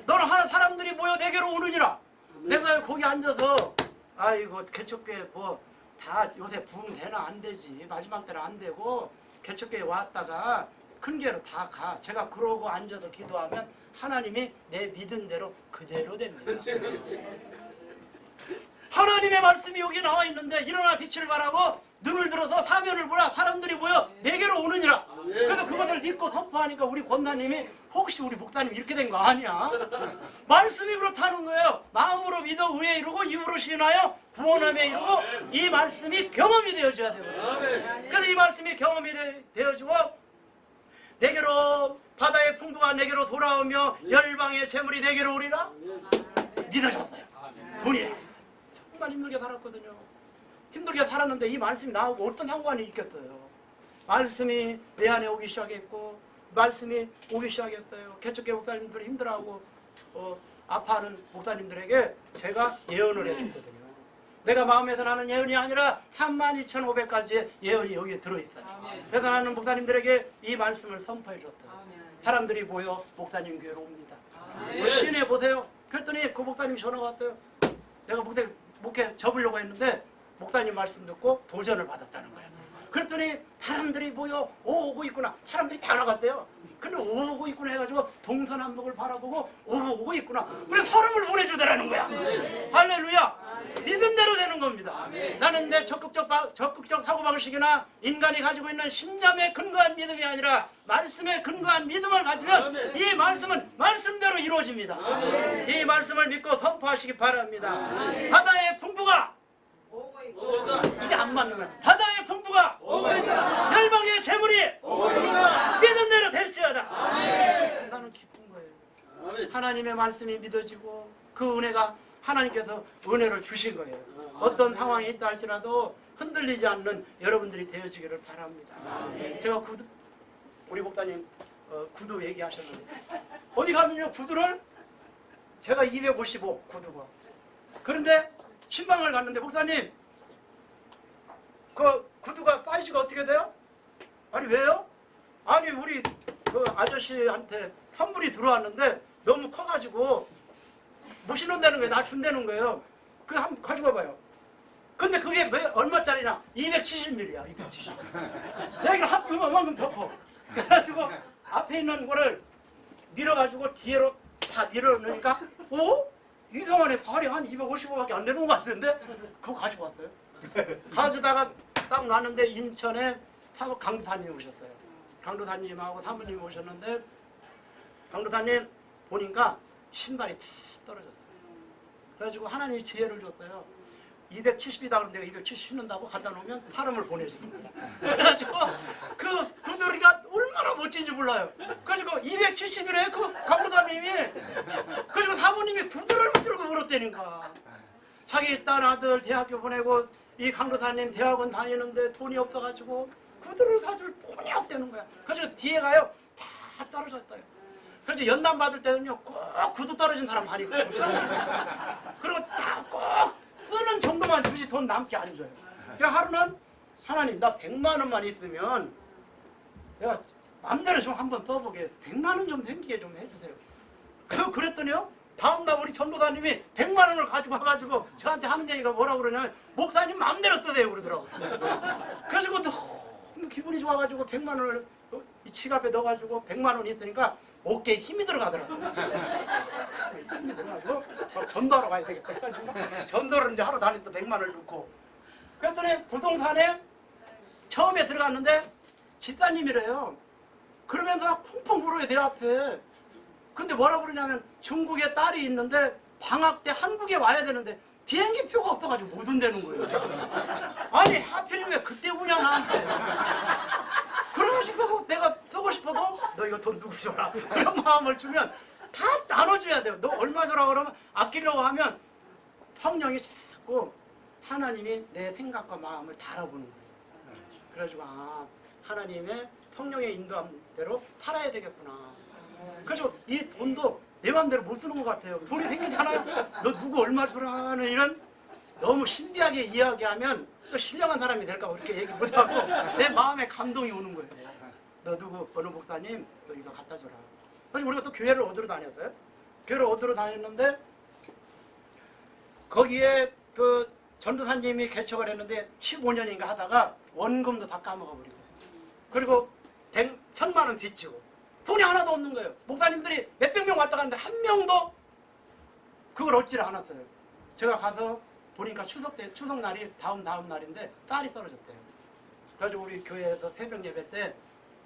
너는 하는 사람들이 모여 내게로 오느니라. 내가 거기 앉아서 아이고 개척교회 뭐 다 요새 부흥 되나 안 되지. 마지막 때는 안 되고 개척교회 왔다가 큰 교회로 다 가. 제가 그러고 앉아서 기도하면 하나님이 내 믿은 대로 그대로 됩니다. 하나님의 말씀이 여기 나와 있는데 일어나 빛을 발하고 눈을 들어서 사면을 보라. 사람들이 모여 내게로 오느니라. 그래서 그것을 믿고 선포하니까 우리 권사님이 혹시 우리 목사님 이렇게 된 거 아니야? 말씀이 그렇다는 거예요. 마음으로 믿어 의에 이루고 입으로 시인하여 구원함에 이루고 이 말씀이 경험이 되어져야 되거든요. 그래서 이 말씀이 경험이 되어지고 내게로 바다의 풍부가 내게로 돌아오며 열방의 재물이 내게로 오리라. 믿어졌어요. 본이에요. 정말 힘들게 살았거든요. 힘들게 살았는데 이 말씀이 나오고 어떤 상관이 있겠어요. 말씀이 내 안에 오기 시작했고 말씀이 오기 시작했어요. 개척교회 목사님들이 힘들어하고 아파하는 목사님들에게 제가 예언을 해줬거든요. 내가 마음에서 나는 예언이 아니라 32,500가지의 예언이 여기에 들어있어요. 그래서 나는 목사님들에게 이 말씀을 선포해줬어요. 사람들이 모여 목사님 교회로 옵니다. 시인해 보세요. 그랬더니 그 목사님이 전화가 왔어요. 내가 목회 접으려고 했는데 목사님 말씀 듣고 도전을 받았다는 거예요. 그랬더니 사람들이 모여 오고 있구나. 사람들이 다 나갔대요. 근데 오고 있구나 해가지고 동서남북을 바라보고 오고 있구나. 그래서 사람을 보내주더라는 거야. 할렐루야. 믿은 대로 되는 겁니다. 나는 내 적극적 사고방식이나 인간이 가지고 있는 신념에 근거한 믿음이 아니라 말씀에 근거한 믿음을 가지면 이 말씀은 말씀대로 이루어집니다. 이 말씀을 믿고 선포하시기 바랍니다. 바다의 풍부가 이게 안 맞는 거야. 바다의 풍부가 열방의 재물이 믿은 대로 될지어다. 나는 기쁜 거예요. 하나님의 말씀이 믿어지고 그 은혜가 하나님께서 은혜를 주신 거예요. 어떤 상황이 있다 할지라도 흔들리지 않는 여러분들이 되어지기를 바랍니다. 제가 우리 목사님 구두 얘기하셨는데 어디 가면요 구두를 제가 255 구두가 그런데 신방을 갔는데 목사님 그 구두가 사이즈가 어떻게 돼요? 아니 왜요? 아니 우리 그 아저씨한테 선물이 들어왔는데 너무 커가지고 못 신는다는 거예요. 나 준다는 거예요. 그래 한번 가지고 봐봐요. 근데 그게 얼마짜리냐? 270mm야. 270. 여기를 이만큼 더 커. 그래가지고 앞에 있는 거를 밀어가지고 뒤로 다 밀어넣으니까 오? 이동안에 발이 한 255밖에 안 되는 것 같은데 그거 가지고 왔어요. 가져다가 딱 놨는데 인천에 강도사님이 오셨어요. 강도사님하고 사모님이 오셨는데 강도사님 보니까 신발이 다 떨어졌어요. 그래가지고 하나님이 지혜를 줬어요. 270이다 그러면 내가 270 신는다고 갖다 놓으면 사람을 보내주는 거야. 그래가지고 그 구두리가 얼마나 멋진지 몰라요. 그래가지고 270이래 그 강도사님이. 그리고 사모님이 구두를 붙들고 울었다니까. 자기 딸 아들 대학교 보내고 이 강도사님 대학원 다니는데 돈이 없어가지고 구두를 사줄 돈이 없다는 거야. 그래서 뒤에 가요 다 떨어졌어요. 그래서 연단 받을 때는요 꼭 구두 떨어진 사람 많이 있고 그리고 다 꼭 쓰는 정도만 주시 돈 남게 안 줘요. 그러니까 하루는 하나님 나 100만 원만 있으면 내가 맘대로 좀 한번 써보게 100만 원 좀 생기게 좀 해주세요. 그랬더니요 다음날 우리 전도사님이 100만 원을 가지고 와가지고 저한테 하는 얘기가 뭐라고 그러냐면 목사님 마음대로 쓰세요 그러더라고. 그래가지고 너무 기분이 좋아가지고 100만 원을 이 지갑에 넣어가지고 100만 원이 있으니까 어깨에 힘이 들어가더라고. 힘이 들어가지고 전도하러 가야 되겠다 해가지고 전도를 이제 하러 다니던 100만 원을 넣고 그랬더니 부동산에 처음에 들어갔는데 집사님이래요. 그러면서 펑펑 울어요 내 앞에. 근데 뭐라 그러냐면 중국에 딸이 있는데 방학 때 한국에 와야 되는데 비행기 표가 없어가지고 못 온다는 거예요. 아니 하필이면 왜 그때 우냐 나한테. 그러시고 내가 쓰고 싶어도 너 이거 돈 누구 줘라 그런 마음을 주면 다 나눠줘야 돼요. 너 얼마 줘라 그러면 아끼려고 하면 성령이 자꾸 하나님이 내 생각과 마음을 달아보는 거예요. 그래가지고 아 하나님의 성령의 인도함대로 살아야 되겠구나. 그래서 이 돈도 내 마음대로 못 쓰는 것 같아요. 돈이 생기잖아요. 너 누구 얼마 주라는 이런 너무 신비하게 이야기하면 또 신령한 사람이 될까 봐 그렇게 얘기 못하고 내 마음에 감동이 오는 거예요. 너 누구 어느 목사님 너 이거 갖다 줘라. 그래서 우리가 또 교회를 얻으러 다녔어요. 교회를 얻으러 다녔는데 거기에 그 전도사님이 개척을 했는데 15년인가 하다가 원금도 다 까먹어버리고 그리고 1,000만 원 빚지고 돈이 하나도 없는 거예요. 목사님들이 몇백 명 왔다 갔는데 한 명도 그걸 얻지를 않았어요. 제가 가서 보니까 추석 날이 다음 날인데 딸이 떨어졌대요. 그래가지고 우리 교회에서 새벽 예배 때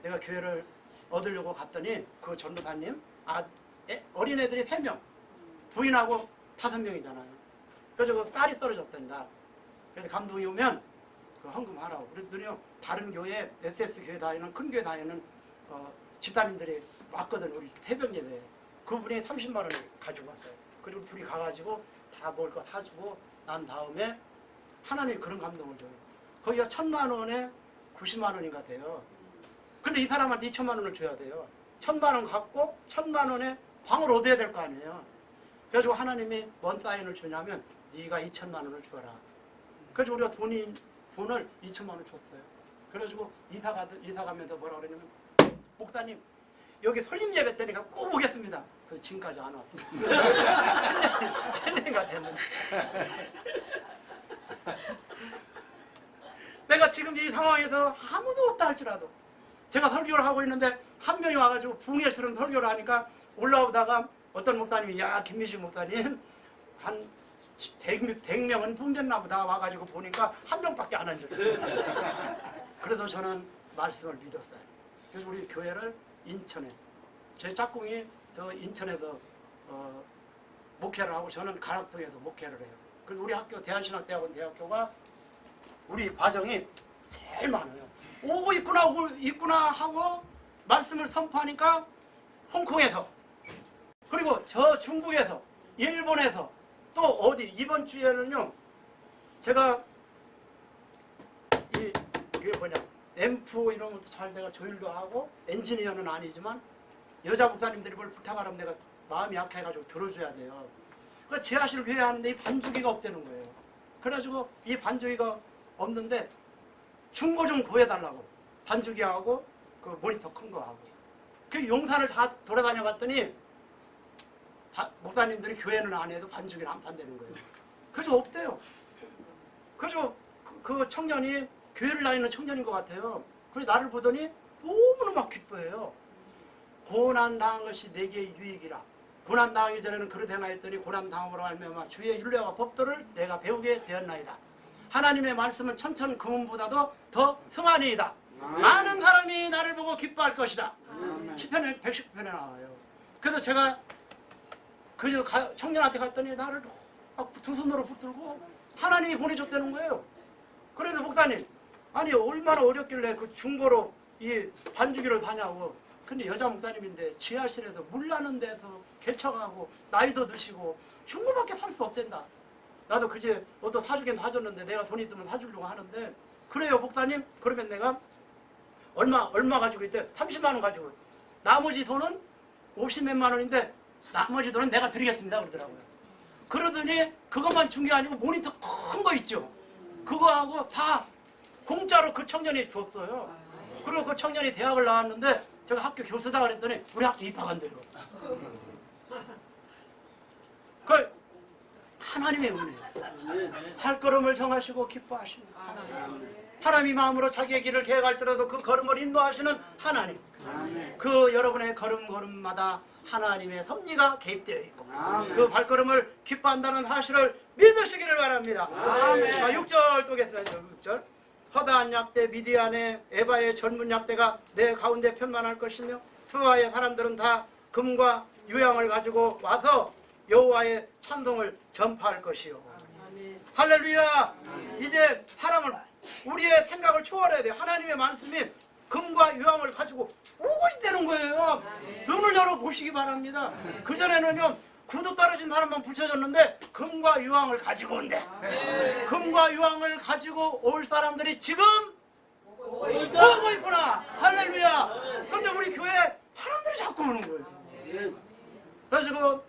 내가 교회를 얻으려고 갔더니 그 전도사님 어린애들이 3명 부인하고 5명이잖아요. 그래서 그 딸이 떨어졌단다. 그래서 감동이 오면 그 헌금하라고. 그랬더니요 다른 교회 SS 교회 다니는 큰 교회 다니는 집사님들이 왔거든 우리 새벽 예배에. 그분이 30만 원을 가지고 왔어요. 그리고 둘이 가가지고 다 먹을 거 사주고 난 다음에 하나님이 그런 감동을 줘요. 거기가 1,000만 원에 90만 원인가 돼요. 근데 이 사람한테 2,000만 원을 줘야 돼요. 1,000만 원 갖고 1,000만 원에 방을 얻어야 될 거 아니에요. 그래가지고 하나님이 뭔 사인을 주냐면 네가 2,000만 원을 줘라. 그래서 우리가 돈을 2,000만 원 줬어요. 그래가지고 이사 가면서 뭐라 그러냐면 목사님 여기 설립 예배 때니까 꼭 오겠습니다. 그래서 지금까지 안 왔습니다. 7년가 됐는데. 내가 지금 이 상황에서 아무도 없다 할지라도 제가 설교를 하고 있는데 한 명이 와가지고 붕해처럼 설교를 하니까 올라오다가 어떤 목사님이 야 김미식 목사님 한 100명은 붕됐나 보다 와가지고 보니까 한 명밖에 안 앉았어요. 그래도 저는 말씀을 믿었어요. 그래서 우리 교회를 인천에 제 짝꿍이 저 인천에서 목회를 하고 저는 가락동에서 목회를 해요. 그래서 우리 학교 대한신학대학원 대학교가 우리 과정이 제일 많아요. 오고 있구나 하고 말씀을 선포하니까 홍콩에서 그리고 저 중국에서 일본에서 또 어디 이번 주에는요 제가 이게 뭐냐 앰프 이런 것도 잘 내가 조율도 하고 엔지니어는 아니지만 여자 목사님들이 뭘 부탁하라면 내가 마음이 약해가지고 들어줘야 돼요. 그러니까 지하실 교회 하는데 이 반주기가 없다는 거예요. 그래가지고 이 반주기가 없는데 중고 좀 구해달라고 반주기하고 그 모니터 큰 거 하고 그 용산을 다 돌아다녀 봤더니 목사님들이 교회는 안 해도 반주기를 안 판다는 거예요. 그래서 없대요. 그래서 그 청년이 교회를 다니는 청년인 것 같아요. 그래서 나를 보더니 너무나 막 기뻐해요. 고난당한 것이 내게 유익이라. 고난당하기 전에는 그러되나 했더니 고난당함으로 말미암아 주의 율례와 법도를 내가 배우게 되었나이다. 하나님의 말씀은 천천 금은보다도 더 성하니이다. 많은 사람이 나를 보고 기뻐할 것이다. 시편에 119편에 나와요. 그래서 제가 그 청년한테 갔더니 나를 두 손으로 붙들고 하나님이 보내줬다는 거예요. 그래도 목사님 아니 얼마나 어렵길래 그 중고로 이 반주기를 다냐고. 근데 여자 목사님인데 지하실에서 물 나는 데서 개척하고 나이도 드시고 중고밖에 살 수 없댄다. 나도 그제 어떤 사주긴 사줬는데 내가 돈 있으면 사주려고 하는데 그래요 목사님? 그러면 내가 얼마 가지고 있대? 30만 원 가지고 나머지 돈은 50몇만 원인데 나머지 돈은 내가 드리겠습니다 그러더라고요. 그러더니 그것만 준 게 아니고 모니터 큰 거 있죠. 그거하고 다 공짜로 그 청년이 줬어요. 그리고 그 청년이 대학을 나왔는데 제가 학교 교수다 그랬더니 우리 학교 입학한대요. 그 하나님의 은혜예요. 발걸음을 정하시고 기뻐하시는 하나님. 사람이 마음으로 자기의 길을 계획할지라도 그 걸음을 인도하시는 하나님. 그 여러분의 걸음걸음마다 하나님의 섭리가 개입되어 있고 그 발걸음을 기뻐한다는 사실을 믿으시기를 바랍니다. 6절 보겠습니다. 6절. 허다한 약대 미디안의 에바의 젊은 약대가 내 가운데 편만할 것이며 수아의 사람들은 다 금과 유향을 가지고 와서 여호와의 찬송을 전파할 것이요. 할렐루야. 이제 사람을 우리의 생각을 초월해야 돼요. 하나님의 말씀이 금과 유향을 가지고 오고 있다는 거예요. 눈을 열어 보시기 바랍니다. 그전에는요 구두 떨어진 사람만 붙여줬는데 금과 유황을 가지고 온대. 금과 유황을 가지고 올 사람들이 지금 오고 있구나. 할렐루야. 근데 우리 교회에 사람들이 자꾸 오는 거예요. 그래서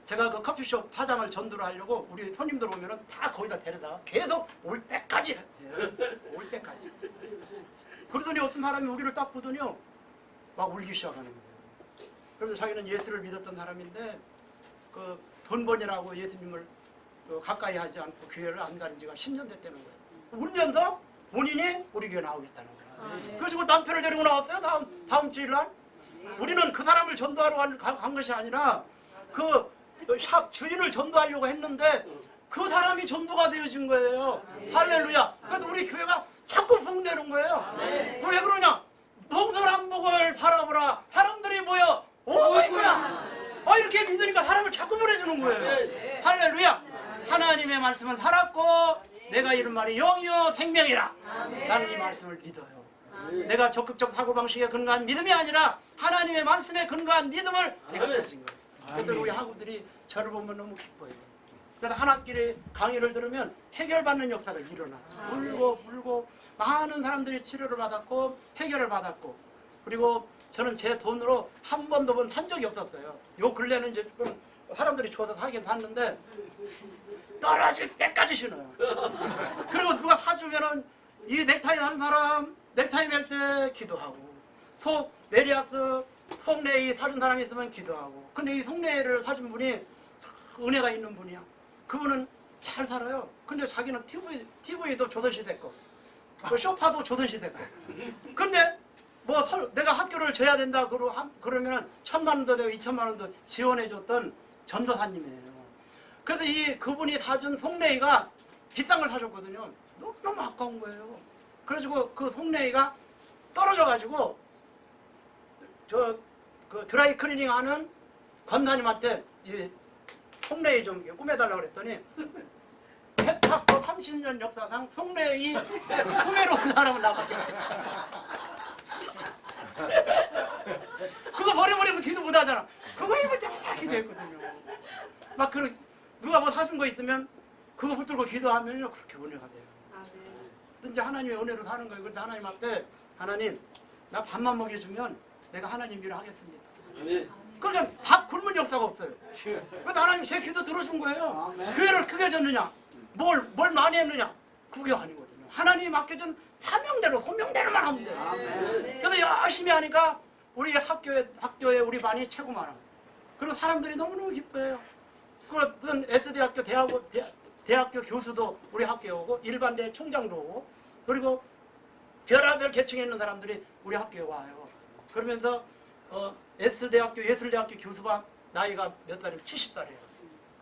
제가 그 커피숍 사장을 전도를 하려고 우리 손님들 오면은 다 거기다 데려다가 계속 올 때까지 해요. 올 때까지. 그러더니 어떤 사람이 우리를 딱 보더니요 막 울기 시작하는 거예요. 그래서 자기는 예수를 믿었던 사람인데 그 돈번이라고 예수님을 가까이 하지 않고 교회를 안 다닌 지가 10년 됐다는 거예요. 울면서 본인이 우리 교회 나오겠다는 거예요. 그래서 남편을 데리고 나왔어요. 다음 주일날. 우리는 그 사람을 전도하러 간 것이 아니라 그 샵 주인을 전도하려고 했는데 그 사람이 전도가 되어진 거예요. 할렐루야. 그래서 우리 교회가 자꾸 부흥되는 거예요. 왜 그러냐? 동서남북을 바라보라. 사람들이 모여 오고 있구나. 이렇게 믿으니까 사람을 자꾸 보내주는 거예요. 할렐루야. 하나님의 말씀은 살았고 내가 이런 말이 영이요 생명이라. 나는 이 말씀을 믿어요. 내가 적극적 사고방식에 근거한 믿음이 아니라 하나님의 말씀에 근거한 믿음을 내가 가진 거예요. 그래서 우리 학우들이 저를 보면 너무 기뻐요. 그래서 한 학기에 강의를 들으면 해결받는 역사가 일어나. 울고 많은 사람들이 치료를 받았고 해결을 받았고, 그리고 저는 제 돈으로 한 번도 산 적이 없었어요. 요 근래는 이제 좀 사람들이 줘서 사긴 샀는데 떨어질 때까지 신어요. 그리고 누가 사주면은 이 넥타이 사는 사람 넥타이 멜 때 기도하고, 속 메리악스 속내이 사준 사람이 있으면 기도하고. 근데 이 속내를 사준 분이 은혜가 있는 분이야. 그분은 잘 살아요. 근데 자기는 TV도 조선시대 거, 그 소파도 조선시대 거. 근데 뭐 내가 학교를 져야 된다 그러면 1,000만 원도 되고 2,000만 원도 지원해줬던 전도사님이에요. 그래서 그분이 사준 속내이가 비싼 걸 사줬거든요. 너무 아까운 거예요. 그래가지고 그 속내이가 떨어져가지고 그 드라이 클리닝 하는 권사님한테 이 속내이 좀 꾸며달라고 그랬더니 세탁소 30년 역사상 속내이 꾸며놓은 사람은 나밖에 없어요. 그거 버려버리면 기도 못하잖아. 그거 입을 때마다 기도했거든요. 막 누가 뭐 사준 거 있으면 그거 붙들고 기도하면요 그렇게 은혜가 돼요. 이제 하나님의 은혜로 사는 거예요. 그런데 하나님 앞에, 하나님 나 밥만 먹여주면 내가 하나님 일을 하겠습니다. 그러니까 밥 굶은 역사가 없어요. 그런데 하나님 제 기도 들어준 거예요. 교회를 크게 졌느냐, 뭘 많이 했느냐, 그게 아니거든요. 하나님 맡겨준 사명대로 소명대로만 하면 돼요. 그래서 열심히 하니까 우리 학교에 우리 반이 최고 많아요. 그리고 사람들이 너무너무 기뻐해요. 그런 S대학교 대학교 교수도 우리 학교에 오고, 일반대 총장도 오고, 그리고 별하별 계층에 있는 사람들이 우리 학교에 와요. 그러면서 S대학교 예술대학교 교수가 나이가 몇 달이에요? 70달이에요.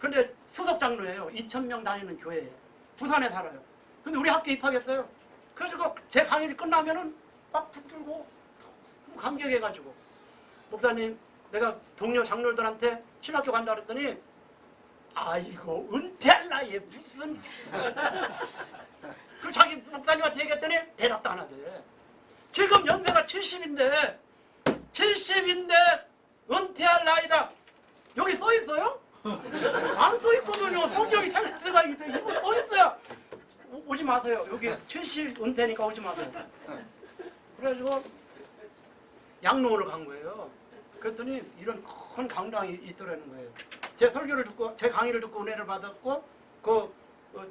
근데 수석장로예요. 2,000명 다니는 교회예요. 부산에 살아요. 근데 우리 학교에 입학했어요. 그래서 제 강의를 끝나면은 막 붙들고 감격해가지고, 목사님 내가 동료 장로들한테 신학교 간다 그랬더니 아이고 은퇴할 나이에 무슨 그 자기 목사님한테 얘기했더니 대답도 안 하대. 지금 연세가 70인데 은퇴할 나이다. 여기 써 있어요? 안 써 있거든요. 성경이 텍스트가 이거 써 있어요. 오지 마세요. 여기 70 은퇴니까 오지 마세요. 그래가지고 양로원을 간 거예요. 그랬더니 이런 큰 강당이 있더라는 거예요. 제 설교를 듣고, 제 강의를 듣고 은혜를 받았고, 그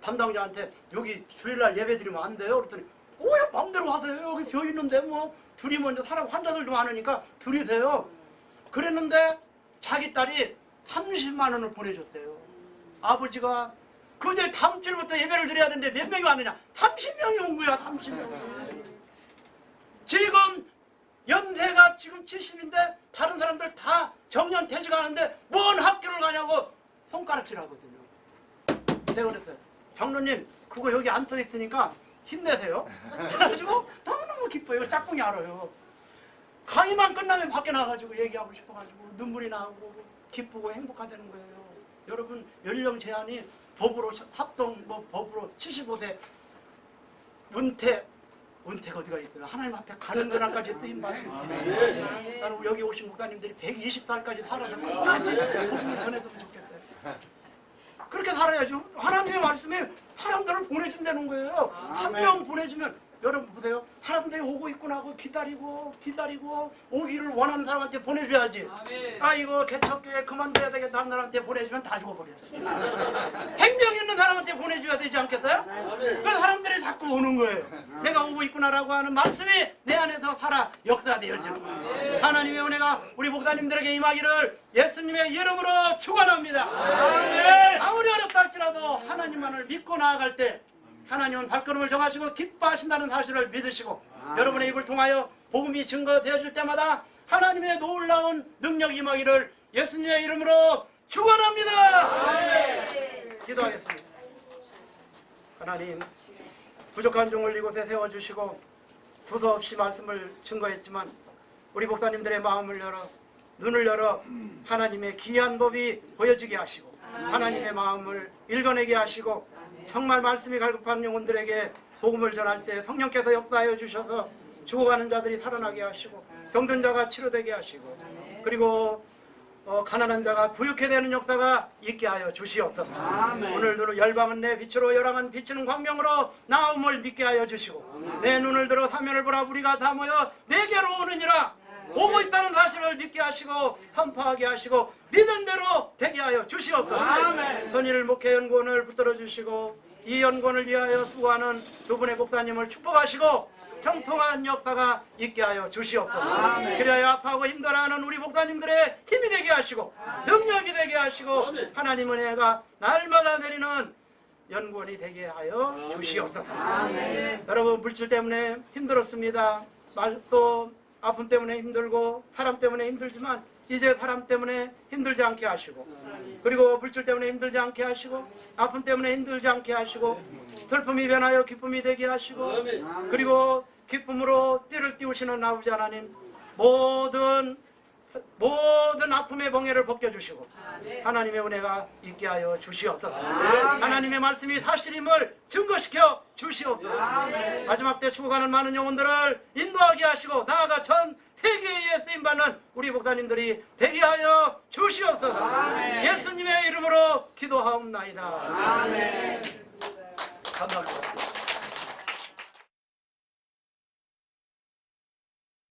담당자한테 여기 주일날 예배 드리면 안 돼요? 그랬더니 야 마음대로 하세요. 여기 벼 있는데 뭐 드리면 이제 사람 환자들도 많으니까 드리세요. 그랬는데 자기 딸이 30만 원을 보내줬대요. 아버지가 그제 다음 주부터 예배를 드려야 되는데 몇 명이 왔느냐? 30명이 온 거야. 30명이. 지금 연세가 지금 70인데 다른 사람들 다 정년퇴직 하는데 뭔 학교를 가냐고 손가락질 하거든요. 내가 그랬어요. 장로님 그거 여기 안 써 있으니까 힘내세요. 그래가지고 너무너무 기뻐요. 짝꿍이 알아요. 강의만 끝나면 밖에 나가가지고 얘기하고 싶어가지고 눈물이 나고 기쁘고 행복하다는 거예요. 여러분 연령 제한이 법으로 합동 법으로 75세 은퇴가 어디가 있어요? 하나님 앞에 가는 그날까지 쓰인 말씀이에요. 나는 여기 오신 목사님들이 120살까지 살아서 끝까지 복음을 전해줬으면 좋겠어요. 그렇게 살아야죠. 하나님의 말씀이 사람들을 보내준다는 거예요. 한 명 보내주면 여러분 보세요. 사람들이 오고 있구나 하고 기다리고 오기를 원하는 사람한테 보내줘야지. 아 이거 개척교회 그만둬야 되겠다 하는 사람한테 보내주면 다 죽어버려야지. 생명 있는 사람한테 보내줘야 되지 않겠어요? 그 사람들이 자꾸 오는 거예요. 내가 오고 있구나라고 하는 말씀이 내 안에서 살아 역사되어지는 거예요. 하나님의 은혜가 우리 목사님들에게 임하기를 예수님의 이름으로 축원합니다. 아무리 어렵다 할지라도 하나님만을 믿고 나아갈 때 하나님은 발걸음을 정하시고 기뻐하신다는 사실을 믿으시고 여러분의 입을 통하여 복음이 증거되어질 때마다 하나님의 놀라운 능력이 임하기를 예수님의 이름으로 축원합니다. 기도하겠습니다. 하나님 부족한 종을 이곳에 세워주시고 두서없이 말씀을 증거했지만 우리 목사님들의 마음을 열어 눈을 열어 하나님의 귀한 법이 보여지게 하시고 하나님의 마음을 읽어내게 하시고 정말 말씀이 갈급한 영혼들에게 복음을 전할 때 성령께서 역사하여 주셔서 죽어가는 자들이 살아나게 하시고 병든 자가 치료되게 하시고 그리고 가난한 자가 부유케 되는 역사가 있게 하여 주시옵소서. 오늘도 열방은 내 빛으로 열왕은 비치는 광명으로 나음을 믿게 하여 주시고 내 눈을 들어 사면을 보라 우리가 다 모여 내게로 오느니라 오고 있다는 사실을 믿게 하시고 선포하게 하시고 믿은 대로 되게 하여 주시옵소서. 선일 목회 연구원을 붙들어 주시고 이 연구원을 위하여 수고하는 두 분의 목사님을 축복하시고 형통한 역사가 있게 하여 주시옵소서. 그래야 아파하고 힘들어하는 우리 목사님들의 힘이 되게 하시고 능력이 되게 하시고 하나님 은혜가 날마다 내리는 연구원이 되게 하여 주시옵소서. 여러분 물질 때문에 힘들었습니다. 또 아픔 때문에 힘들고 사람 때문에 힘들지만 이제 사람 때문에 힘들지 않게 하시고 그리고 물질 때문에 힘들지 않게 하시고 아픔 때문에 힘들지 않게 하시고 슬픔이 변하여 기쁨이 되게 하시고 그리고 기쁨으로 띠를 띄우시는 아버지 하나님 모든 아픔의 멍에를 벗겨주시고 하나님의 은혜가 있게 하여 주시옵소서. 하나님의 말씀이 사실임을 증거시켜 주시옵소서. 마지막 때 죽어가는 많은 영혼들을 인도하게 하시고 나아가 전 세계에 쓰임받는 우리 목사님들이 되게 하여 주시옵소서. 예수님의 이름으로 기도하옵나이다. 감사합니다.